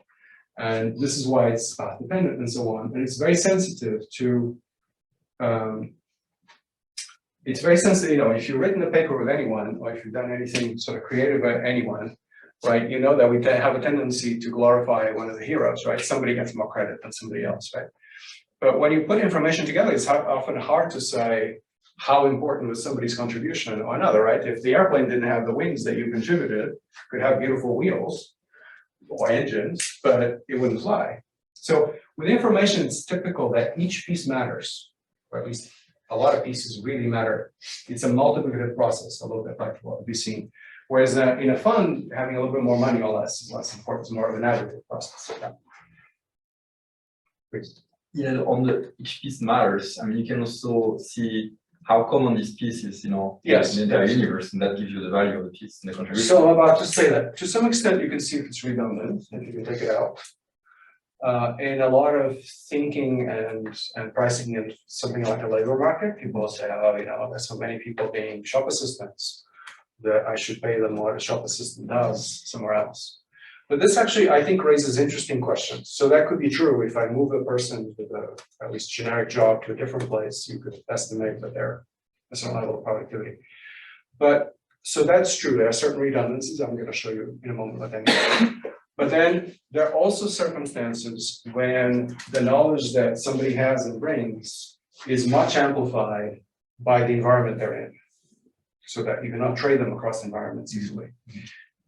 And this is why it's path dependent and so on. And it's very sensitive to, if you've written a paper with anyone, or if you've done anything sort of creative with anyone, right, that we have a tendency to glorify one of the heroes, right? Somebody gets more credit than somebody else, right? But when you put information together, it's often hard to say how important was somebody's contribution or another, right? If the airplane didn't have the wings that you contributed, it could have beautiful wheels or engines, but it wouldn't fly. So with information, it's typical that each piece matters, or at least a lot of pieces really matter. It's a multiplicative process, a little bit like what we've seen. Whereas in a fund, having a little bit more money or less is less important. It's more of an additive process. Yeah. Please. Yeah, each piece matters. I mean, you can also see how common this piece is, Yes, in the entire yes. universe, and that gives you the value of the piece and the contribution. So I'm about to say that to some extent, you can see if it's redundant, if you can take it out. In a lot of thinking and pricing in something like a labor market, people say, there's so many people being shop assistants that I should pay them what a shop assistant does somewhere else. But this actually, I think, raises interesting questions. So that could be true. If I move a person with a at least generic job to a different place, you could estimate that their a certain level of productivity. But, so that's true, there are certain redundancies, I'm gonna show you in a moment what they mean. But then there are also circumstances when the knowledge that somebody has and brings is much amplified by the environment they're in, so that you cannot trade them across environments easily.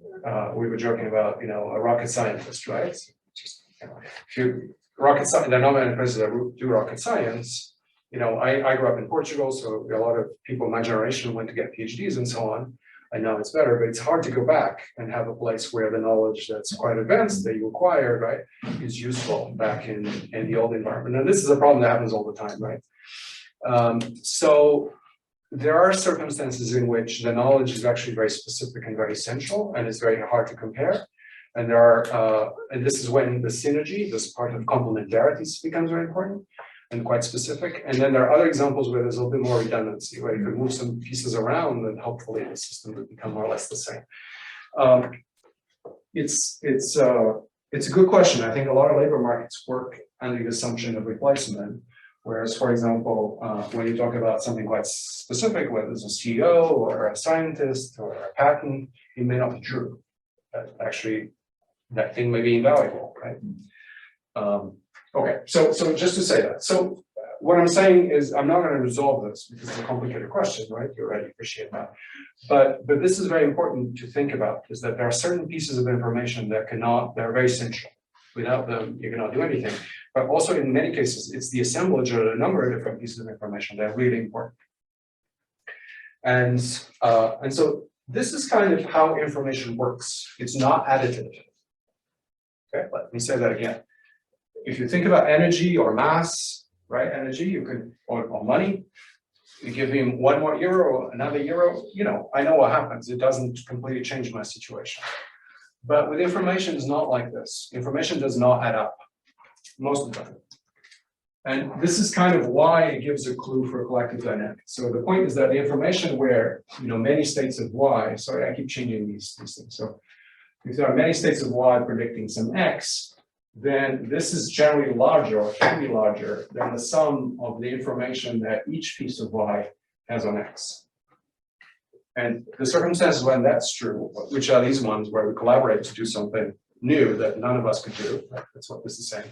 We were joking about, you know, a rocket scientist, right? Just, you know, if you rocket science, there are not many places that do rocket science. You know, I grew up in Portugal, so a lot of people in my generation went to get PhDs and so on. I know it's better, but it's hard to go back and have a place where the knowledge that's quite advanced that you acquired, right, is useful back in the old environment. And this is a problem that happens all the time, right? So there are circumstances in which the knowledge is actually very specific and very central, and it's very hard to compare. And there are, and this is when the synergy, this part of complementarities becomes very important and quite specific. And then there are other examples where there's a little bit more redundancy, where you can move some pieces around and hopefully the system would become more or less the same. It's a good question. I think a lot of labor markets work under the assumption of replacement. Whereas, for example, when you talk about something quite specific, whether it's a CEO or a scientist or a patent, it may not be true. That actually, that thing may be invaluable, right? Okay, so just to say that. So what I'm saying is, I'm not going to resolve this because it's a complicated question, right? You already appreciate that. But this is very important to think about, is that there are certain pieces of information that are very central. Without them, you cannot do anything. But also in many cases, it's the assemblage of a number of different pieces of information that are really important. And so this is kind of how information works. It's not additive. Okay, let me say that again. If you think about energy or mass, right? Energy, you could, or money, you give him one more euro, another euro, you know, I know what happens. It doesn't completely change my situation. But with information, it's not like this. Information does not add up, most of the time. And this is kind of why it gives a clue for collective dynamics. So the point is that the information where, you know, many states of Y, sorry, I keep changing these things. So if there are many states of Y predicting some X, then this is generally larger or can be larger than the sum of the information that each piece of Y has on X. And the circumstances when that's true, which are these ones where we collaborate to do something new that none of us could do, right? That's what this is saying.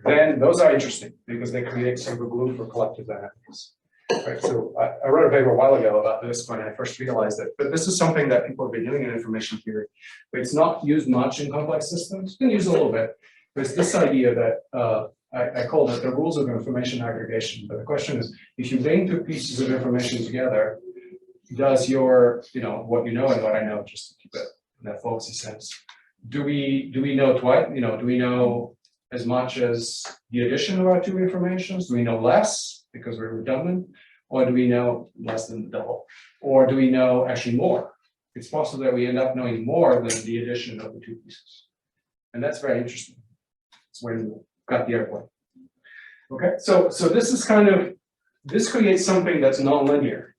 Then those are interesting because they create sort of a glue for collective dynamics. Right? So I wrote a paper a while ago about this when I first realized it, but this is something that people have been doing in information theory, but it's not used much in complex systems. It's been used a little bit, but it's this idea that I call it the rules of information aggregation. But the question is, if you bring two pieces of information together, does your, you know, what you know and what I know, just to keep it in that folksy sense, do we know twice, you know, do we know as much as the addition of our two informations? Do we know less because we're redundant? Or do we know less than the double? Or do we know actually more? It's possible that we end up knowing more than the addition of the two pieces. And that's very interesting. It's where we got the airplane. Okay, so this is kind of, this creates something that's nonlinear.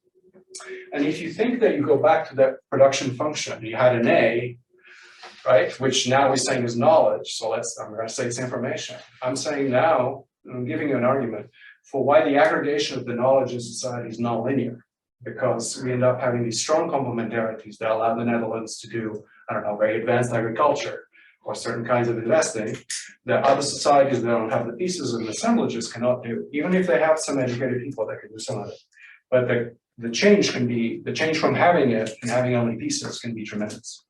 And if you think that you go back to that production function, you had an A, right, which now we're saying is knowledge. So I'm going to say it's information. I'm saying now, I'm giving you an argument for why the aggregation of the knowledge in society is nonlinear, because we end up having these strong complementarities that allow the Netherlands to do, I don't know, very advanced agriculture or certain kinds of investing that other societies that don't have the pieces and assemblages cannot do, even if they have some educated people that can do some of it. But the change can be, the change from having it and having only pieces can be tremendous.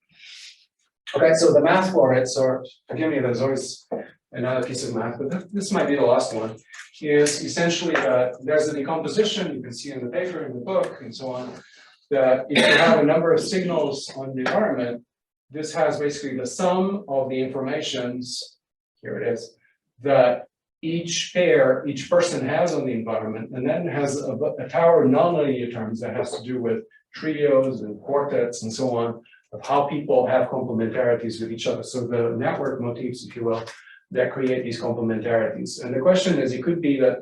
Okay, so the math for it, so forgive me, there's always another piece of math, but this might be the last one, is essentially that there's a decomposition, you can see in the paper, in the book, and so on, that if you have a number of signals on the environment, this has basically the sum of the informations, here it is, that each person has on the environment, and then has a tower of nonlinear terms that has to do with trios and quartets and so on, of how people have complementarities with each other. So the network motifs, if you will, that create these complementarities. And the question is, it could be that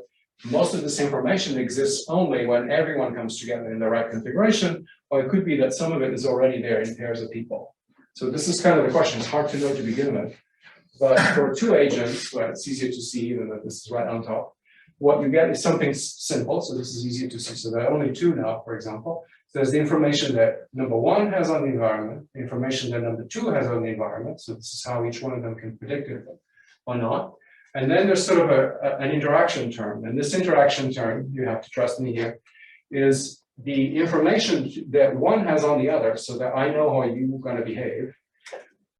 most of this information exists only when everyone comes together in the right configuration, or it could be that some of it is already there in pairs of people. So this is kind of the question. It's hard to know to begin with. But for two agents, well, it's easier to see even that this is right on top. what you get is something simple. So this is easy to see. So there are only two now, for example. So there's the information that number one has on the environment, the information that number two has on the environment. So this is how each one of them can predict it or not. And then there's sort of an interaction term. And this interaction term, you have to trust me here, is the information that one has on the other, so that I know how you're going to behave,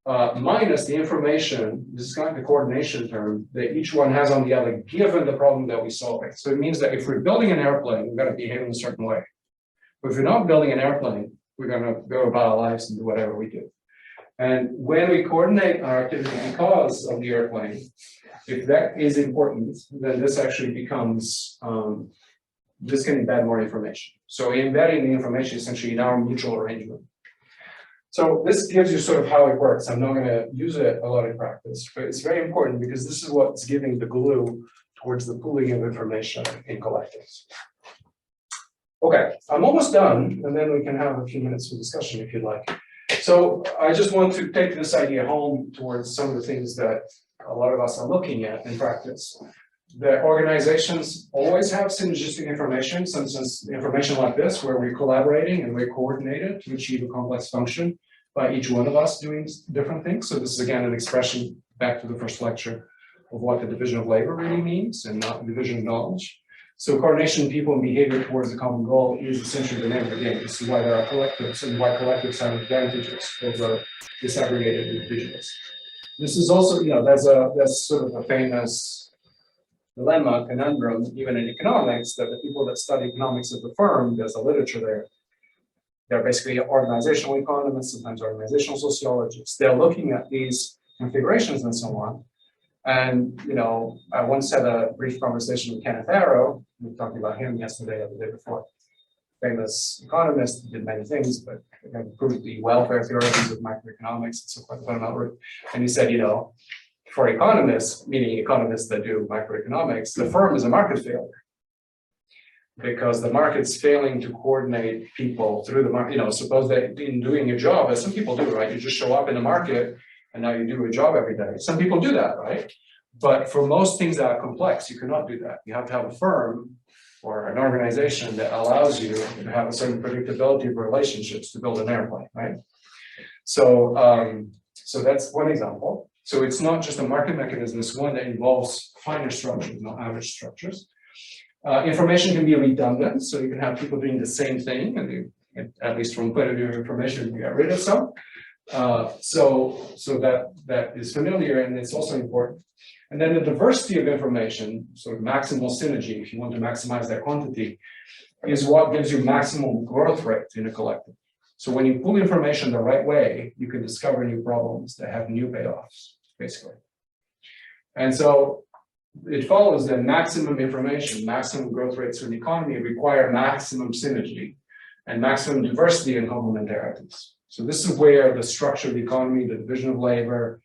minus the information, this is kind of the coordination term, that each one has on the other, given the problem that we're solving. So it means that if we're building an airplane, we're going to behave in a certain way. But if we're not building an airplane, we're going to go about our lives and do whatever we do. And when we coordinate our activity because of the airplane, if that is important, then this actually becomes, this can embed more information. So embedding the information essentially in our mutual arrangement. So this gives you sort of how it works. I'm not going to use it a lot in practice, but it's very important because this is what's giving the glue towards the pooling of information in collectives. Okay, I'm almost done, and then we can have a few minutes of discussion if you'd like. So I just want to take this idea home towards some of the things that a lot of us are looking at in practice. The organizations always have synergistic information, for instance, information like this, where we're collaborating and we're coordinated to achieve a complex function by each one of us doing different things. So this is again an expression back to the first lecture of what the division of labor really means and not the division of knowledge. So coordination, people, and behavior towards a common goal is essentially the name of the game. This is why there are collectives and why collectives have advantages over disaggregated individuals. This is also, there's sort of a famous dilemma, conundrum, even in economics, that the people that study economics at the firm, there's a literature there. They're basically organizational economists, sometimes organizational sociologists. They're looking at these configurations and so on. And, I once had a brief conversation with Kenneth Arrow. We were talking about him yesterday or the day before. Famous economist, did many things, but proved the welfare theories of macroeconomics and so forth. And he said, for economists, meaning economists that do macroeconomics, the firm is a market failure. Because the market's failing to coordinate people through the market. Suppose that in doing your job, as some people do, right? You just show up in the market and now you do a job every day. Some people do that, right? But for most things that are complex, you cannot do that. You have to have a firm or an organization that allows you to have a certain predictability of relationships to build an airplane, right? So, so that's one example. So it's not just a market mechanism, it's one that involves finer structures, not average structures. Information can be redundant, so you can have people doing the same thing, and at least from the point of view of information, you get rid of some. So that is familiar, and it's also important. And then the diversity of information, sort of maximal synergy, if you want to maximize that quantity, is what gives you maximum growth rate in a collective. So when you pull information the right way, you can discover new problems that have new payoffs, basically. And so it follows that maximum information, maximum growth rates in the economy require maximum synergy and maximum diversity and complementarities. So this is where the structure of the economy, the division of labor,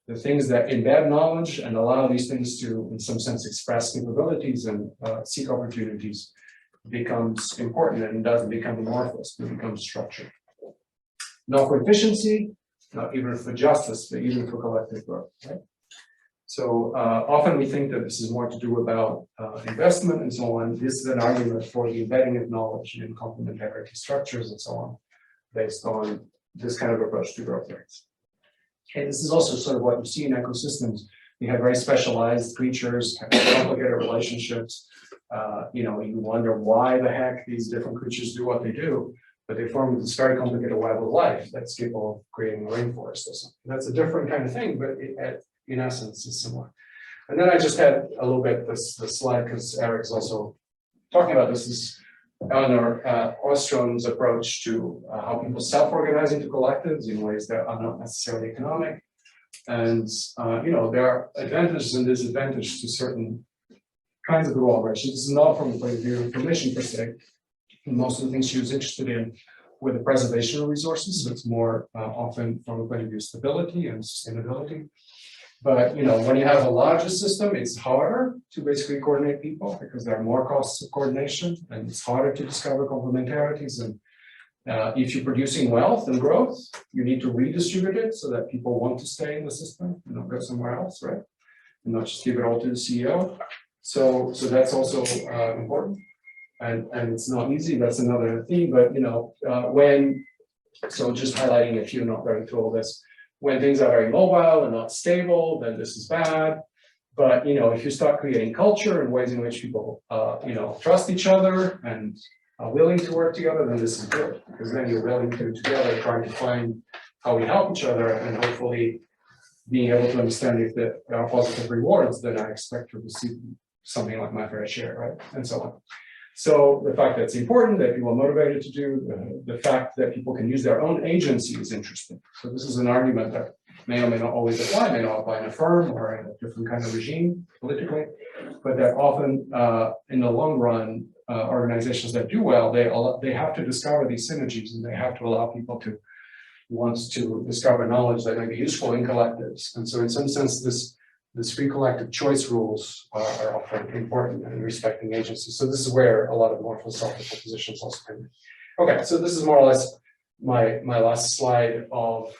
the things that embed knowledge and allow these things to, in some sense, express capabilities and seek opportunities becomes important, and doesn't become amorphous, it becomes structured. Not for efficiency, not even for justice, but even for collective growth, right? So often we think that this is more to do about investment and so on. This is an argument for the embedding of knowledge in complementarity structures and so on, based on this kind of approach to growth rates. And this is also sort of what you see in ecosystems. You have very specialized creatures, complicated relationships. You wonder why the heck these different creatures do what they do, but they form this very complicated web of life that's capable of creating a rainforest or something. That's a different kind of thing, but in essence, it's similar. And then I just had a little bit this slide because Eric's also talking about this. Is Eleanor Ostrom's approach to how people self-organize into collectives in ways that are not necessarily economic. And, there are advantages and disadvantages to certain kinds of cooperation. This is not from the point of view of information per se. Most of the things she was interested in were the preservation of resources. So it's more often from the point of view of stability and sustainability. But when you have a larger system, it's harder to basically coordinate people because there are more costs of coordination, and it's harder to discover complementarities. And if you're producing wealth and growth, you need to redistribute it so that people want to stay in the system and not go somewhere else, right? And not just give it all to the CEO. So that's also important. And it's not easy, that's another theme, but so just highlighting a few, not going through all this. When things are very mobile and not stable, then this is bad. But if you start creating culture and ways in which people trust each other and are willing to work together, then this is good, because then you're willing to together trying to find how we help each other, and hopefully being able to understand if there are positive rewards, then I expect to receive something like my fair share, right? And so on. So the fact that it's important, that people are motivated to do, the fact that people can use their own agency is interesting. So this is an argument that may or may not always apply, may not apply in a firm or in a different kind of regime politically, but that often in the long run, organizations that do well, they have to discover these synergies, and they have to allow people to want to discover knowledge that may be useful in collectives. And so in some sense, this free collective choice rules are often important in respecting agency. So this is where a lot of more philosophical positions also come in. Okay, so this is more or less my last slide of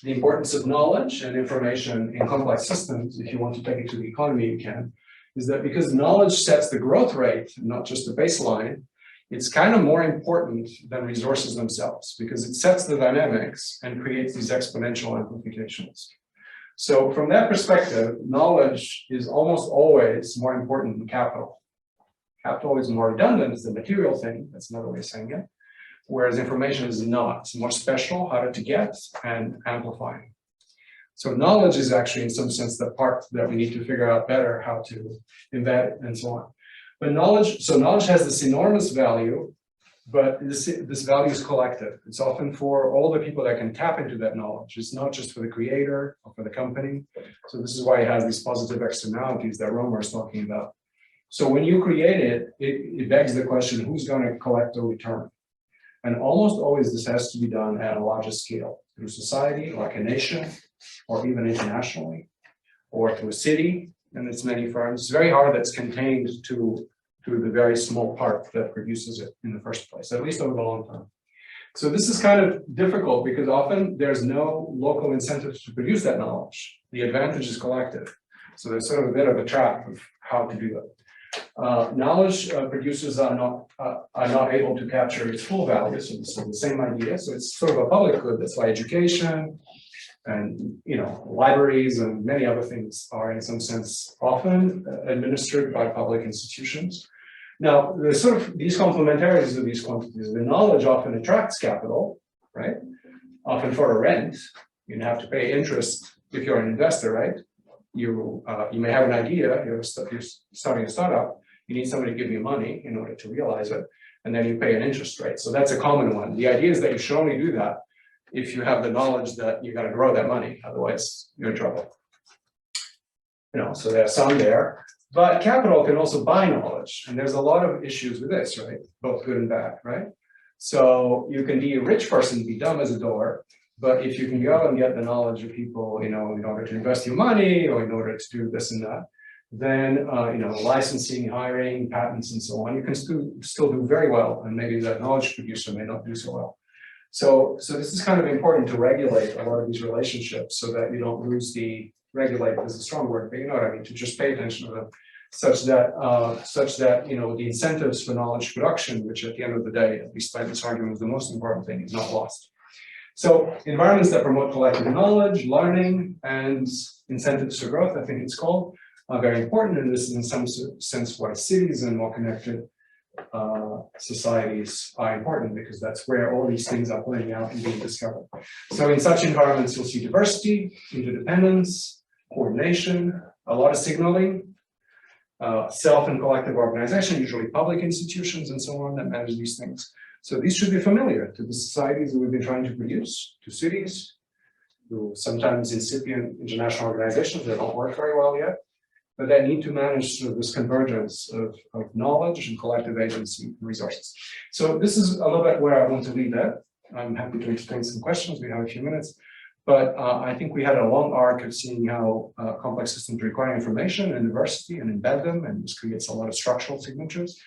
the importance of knowledge and information in complex systems. If you want to take it to the economy, you can. Is that because knowledge sets the growth rate, not just the baseline, it's kind of more important than resources themselves, because it sets the dynamics and creates these exponential amplifications. So from that perspective, knowledge is almost always more important than capital. Capital is more redundant, it's a material thing, that's another way of saying it, whereas information is not. It's more special, harder to get, and amplifying. So knowledge is actually, in some sense, the part that we need to figure out better how to embed it and so on. But knowledge has this enormous value, but this value is collective. It's often for all the people that can tap into that knowledge. It's not just for the creator or for the company. So this is why it has these positive externalities that Romer is talking about. So when you create it, it begs the question, who's going to collect the return? And almost always this has to be done at a larger scale, through society, like a nation, or even internationally, or through a city and its many firms. It's very hard that's contained to the very small part that produces it in the first place, at least over the long term. So this is kind of difficult because often there's no local incentives to produce that knowledge. The advantage is collective. So there's sort of a bit of a trap of how to do that. Knowledge producers are not able to capture its full value. So this is the same idea. So it's sort of a public good. That's why education and libraries and many other things are in some sense often administered by public institutions. Now, there's sort of these complementarities of these quantities. The knowledge often attracts capital, right? Often for a rent, you have to pay interest if you're an investor, right? You may have an idea, you're starting a startup, you need somebody to give you money in order to realize it, and then you pay an interest rate. So that's a common one. The idea is that you should only do that if you have the knowledge that you're going to grow that money, otherwise you're in trouble. So there's some there. But capital can also buy knowledge, and there's a lot of issues with this, right? Both good and bad, right? So you can be a rich person, be dumb as a door, but if you can go and get the knowledge of people, in order to invest your money or in order to do this and that, then licensing, hiring, patents, and so on, you can still do very well, and maybe that knowledge producer may not do so well. So this is kind of important to regulate a lot of these relationships so that you don't lose regulate is a strong word, but you know what I mean, to just pay attention to them, such that the incentives for knowledge production, which at the end of the day, at least by this argument, is the most important thing, is not lost. So environments that promote collective knowledge, learning, and incentives for growth, I think it's called, are very important, and this is in some sense why cities and more connected societies are important, because that's where all these things are playing out and being discovered. So in such environments, you'll see diversity, interdependence, coordination, a lot of signaling, self and collective organization, usually public institutions and so on that manage these things. So these should be familiar to the societies that we've been trying to produce, to cities, to sometimes incipient international organizations that don't work very well yet, but that need to manage sort of this convergence of knowledge and collective agency and resources. So this is a little bit where I want to leave that. I'm happy to entertain some questions. We have a few minutes. But I think we had a long arc of seeing how complex systems require information and diversity and embed them, and this creates a lot of structural signatures.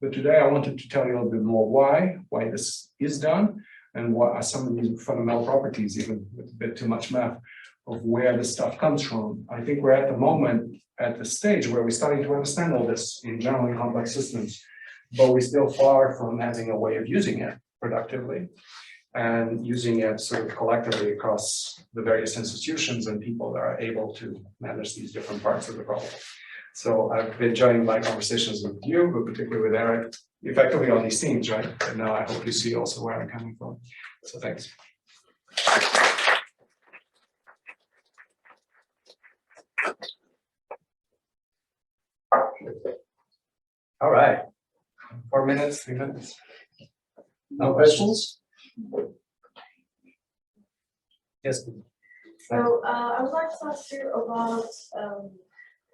But today I wanted to tell you a little bit more why this is done, and what are some of these fundamental properties, even with a bit too much math, of where this stuff comes from. I think we're at the moment, at the stage where we're starting to understand all this in generally complex systems, but we're still far from having a way of using it productively and using it sort of collectively across the various institutions and people that are able to manage these different parts of the problem. So I've been enjoying my conversations with you, but particularly with Eric, effectively on these themes, right? And now I hope you see also where I'm coming from. So thanks. All right. 4 minutes, 3 minutes. No questions? Yes. So I would like to ask you about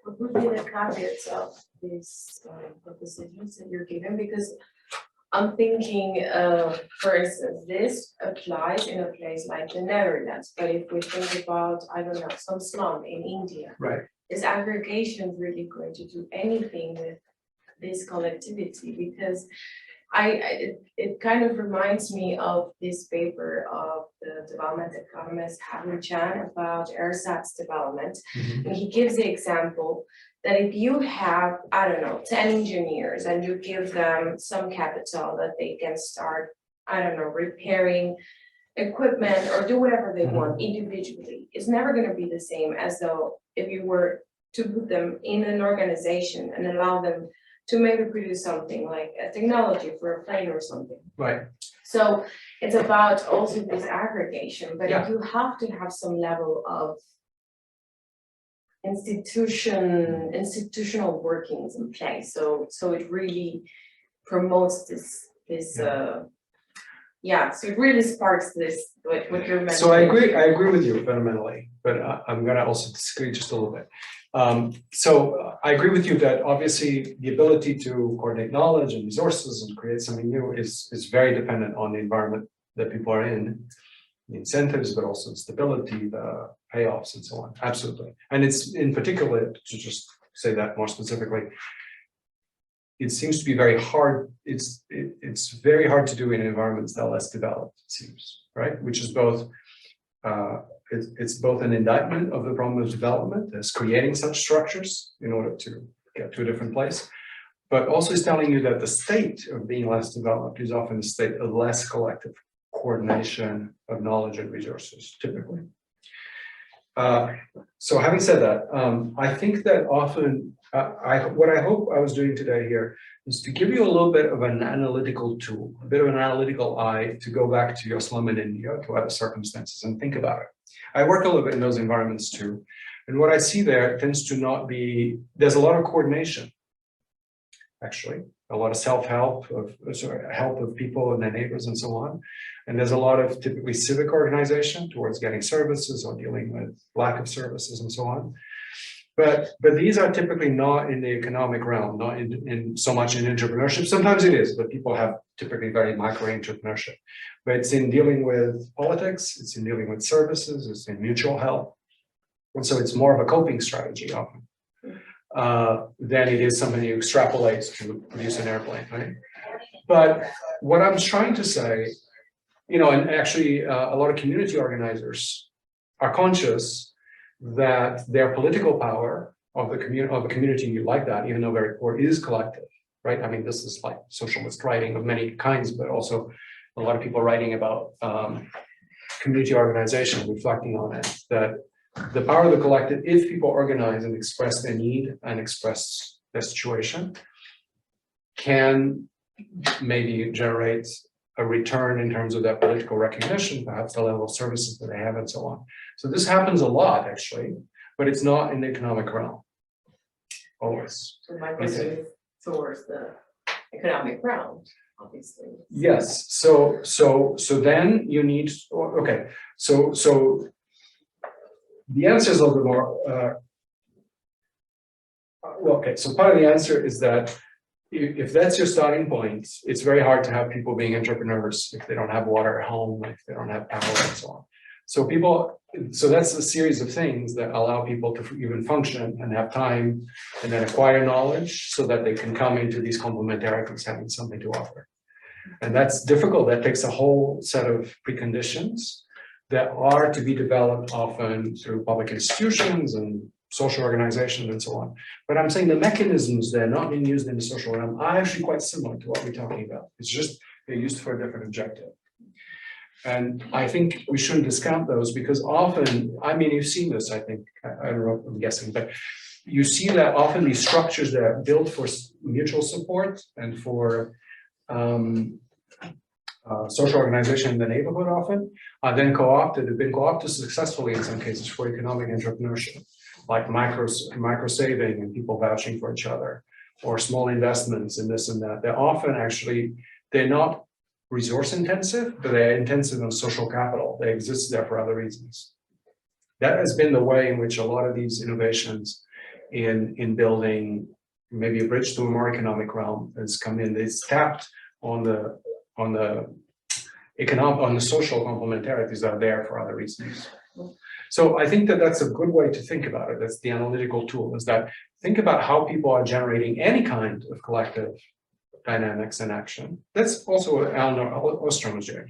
what would be the caveats of these propositions that you're giving, because I'm thinking, for instance, this applies in a place like the Netherlands, but if we think about, I don't know, some slum in India, Right. is aggregation really going to do anything with this collectivity? Because it kind of reminds me of this paper of the development economist Harry Chan about ersatz development. Mhm. And he gives the example that if you have, I don't know, 10 engineers and you give them some capital that they can start, I don't know, repairing equipment or do whatever they want individually, it's never going to be the same as though if you were to put them in an organization and allow them to maybe produce something like a technology for a plane or something. Right. So it's about also this aggregation, but Yeah. you have to have some level of institutional workings in place. So it really promotes this so it really sparks this what you're mentioning. So I agree with you fundamentally, but I'm gonna also disagree just a little bit. So I agree with you that obviously the ability to coordinate knowledge and resources and create something new is very dependent on the environment that people are in, the incentives, but also the stability, the payoffs and so on, absolutely. And it's in particular, to just say that more specifically, it seems to be very hard. It's very hard to do in environments that are less developed, it seems, right? Which is both, it's both an indictment of the problem of development as creating such structures in order to get to a different place, but also is telling you that the state of being less developed is often a state of less collective coordination of knowledge and resources, typically. So having said that, I think that often, what I hope I was doing today here is to give you a little bit of an analytical tool, a bit of an analytical eye to go back to your slum in India, to other circumstances and think about it. I work a little bit in those environments too. And what I see there tends to not be, there's a lot of coordination, actually, a lot of self-help, help of people and their neighbors and so on. And there's a lot of typically civic organization towards getting services or dealing with lack of services and so on. But these are typically not in the economic realm, not in so much in entrepreneurship. Sometimes it is, but people have typically very micro entrepreneurship. But it's in dealing with politics, it's in dealing with services, it's in mutual help. And so it's more of a coping strategy often than it is something you extrapolate to produce an airplane, right? But what I'm trying to say, you know, and actually a lot of community organizers are conscious that their political power of the community like that, even though very poor, is collective, right? I mean, this is like socialist writing of many kinds, but also a lot of people writing about community organization, reflecting on it, that the power of the collective, if people organize and express their need and express their situation, can maybe generate a return in terms of that political recognition, perhaps the level of services that they have and so on. So this happens a lot actually, but it's not in the economic realm, always. So my question is towards the economic realm, obviously. Yes, so then you need, okay, so the answer is a little bit more, well, okay, so part of the answer is that if that's your starting point, it's very hard to have people being entrepreneurs if they don't have water at home, if they don't have power and so on. So that's a series of things that allow people to even function and have time and then acquire knowledge so that they can come into these complementarities having something to offer. And that's difficult. That takes a whole set of preconditions. that are to be developed often through public institutions and social organizations and so on. But I'm saying the mechanisms that are not being used in the social realm are actually quite similar to what we're talking about. It's just they're used for a different objective. And I think we shouldn't discount those because often, I mean, you've seen this, I think, I don't know, I'm guessing, but you see that often these structures that are built for mutual support and for social organization in the neighborhood often are then co-opted, have been co-opted successfully in some cases for economic entrepreneurship, like micro saving and people vouching for each other, or small investments in this and that. They're often actually, they're not resource intensive, but they're intensive in social capital. They exist there for other reasons. That has been the way in which a lot of these innovations in building maybe a bridge to a more economic realm has come in. It's tapped on the social complementarities that are there for other reasons. So I think that that's a good way to think about it. That's the analytical tool, is that think about how people are generating any kind of collective dynamics and action. That's also what Eleanor Ostrom was doing.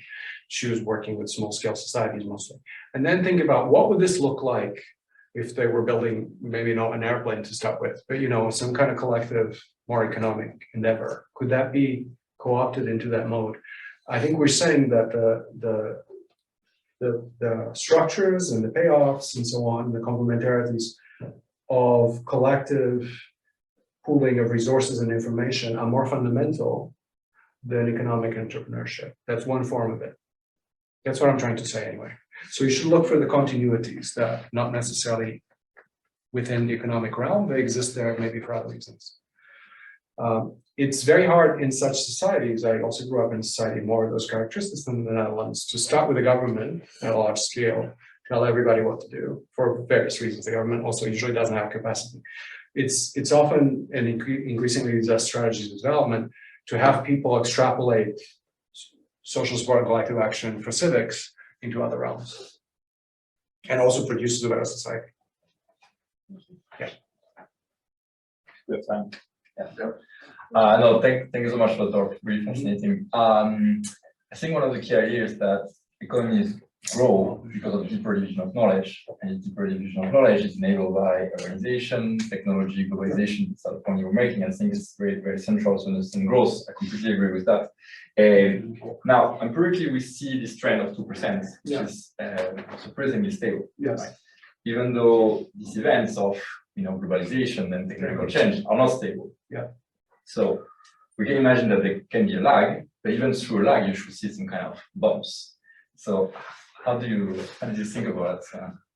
She was working with small scale societies mostly. And then think about what would this look like if they were building, maybe not an airplane to start with, but some kind of collective, more economic endeavor. Could that be co-opted into that mode? I think we're saying that the structures and the payoffs and so on, the complementarities of collective pooling of resources and information are more fundamental than economic entrepreneurship. That's one form of it. That's what I'm trying to say anyway. So you should look for the continuities that not necessarily within the economic realm, they exist there maybe for other reasons. It's very hard in such societies, I also grew up in a society more of those characteristics than the Netherlands, to start with the government at a large scale, tell everybody what to do for various reasons. The government also usually doesn't have capacity. It's often, and increasingly these strategies of development, to have people extrapolate social support and collective action for civics into other realms, and also produces a better society. Yeah. We have time. Yeah. No, thank you so much for the talk. Really fascinating. I think one of the key ideas is that economies grow because of deeper division of knowledge, and deeper division of knowledge is enabled by urbanization, technology, globalization. That's the point you were making. I think it's very, very central to understand growth. I completely agree with that. Now, empirically, we see this trend of 2%, which is surprisingly stable. Yes. Right? Even though these events of globalization and technological change are not stable. Yeah. So we can imagine that there can be a lag, but even through a lag, you should see some kind of bumps. So how do you think about it?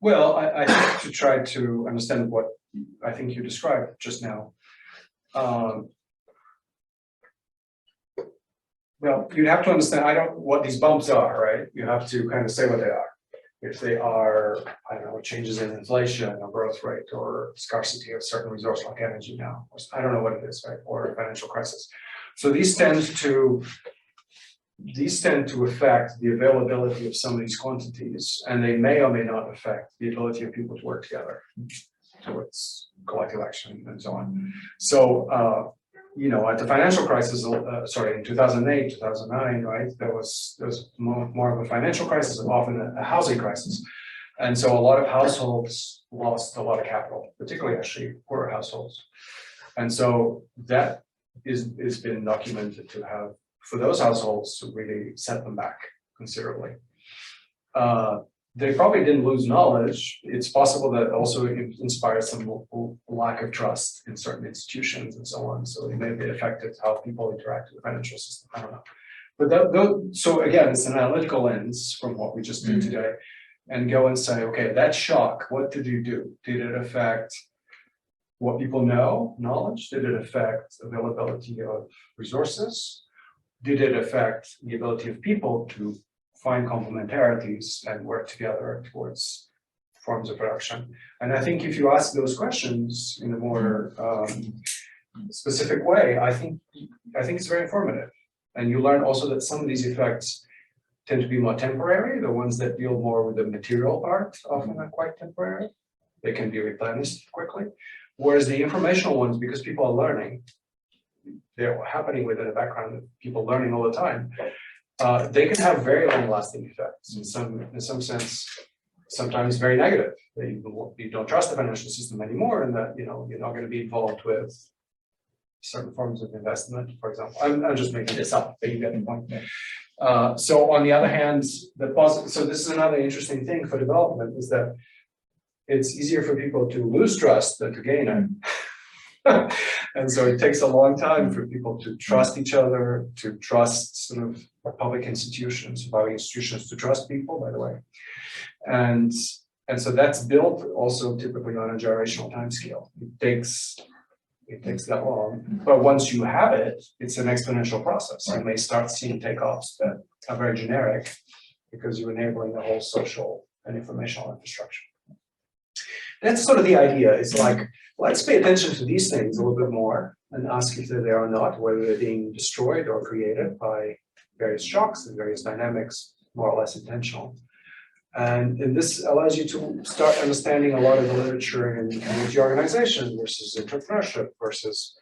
Well, I think to try to understand what I think you described just now. Well, you'd have to understand, what these bumps are, right? You have to kind of say what they are. If they are, I don't know, changes in inflation or growth rate or scarcity of certain resource like energy now, I don't know what it is, right? Or a financial crisis. So these tend to affect the availability of some of these quantities, and they may or may not affect the ability of people to work together towards collective action and so on. So, at the financial crisis, in 2008, 2009, right, there was more of a financial crisis, often a housing crisis. And so a lot of households lost a lot of capital, particularly actually poorer households. And so that is been documented to have, for those households, to really set them back considerably. They probably didn't lose knowledge. It's possible that also inspired some lack of trust in certain institutions and so on. So it may be affected how people interact with the financial system. I don't know. But so again, it's an analytical lens from what we just did today, and go and say, okay, that shock, what did you do? Did it affect what people know, knowledge? Did it affect availability of resources? Did it affect the ability of people to find complementarities and work together towards forms of production? And I think if you ask those questions in a more specific way, I think it's very informative. And you learn also that some of these effects tend to be more temporary. The ones that deal more with the material part often are quite temporary. They can be replenished quickly. Whereas the informational ones, because people are learning, they're happening within a background of people learning all the time, they can have very long-lasting effects. In some sense, sometimes very negative. You don't trust the financial system anymore, and that you're not going to be involved with certain forms of investment, for example. I'm just making this up, but you get the point. So on the other hand, so this is another interesting thing for development, is that it's easier for people to lose trust than to gain it. And so it takes a long time for people to trust each other, to trust sort of public institutions, to trust people, by the way. And so that's built also typically on a generational timescale. It takes that long, but once you have it, it's an exponential process. You may start seeing takeoffs that are very generic because you're enabling the whole social and informational infrastructure. That's sort of the idea. It's like, let's pay attention to these things a little bit more and ask if they're there or not, whether they're being destroyed or created by various shocks and various dynamics, more or less intentional. And this allows you to start understanding a lot of the literature in community organization versus entrepreneurship versus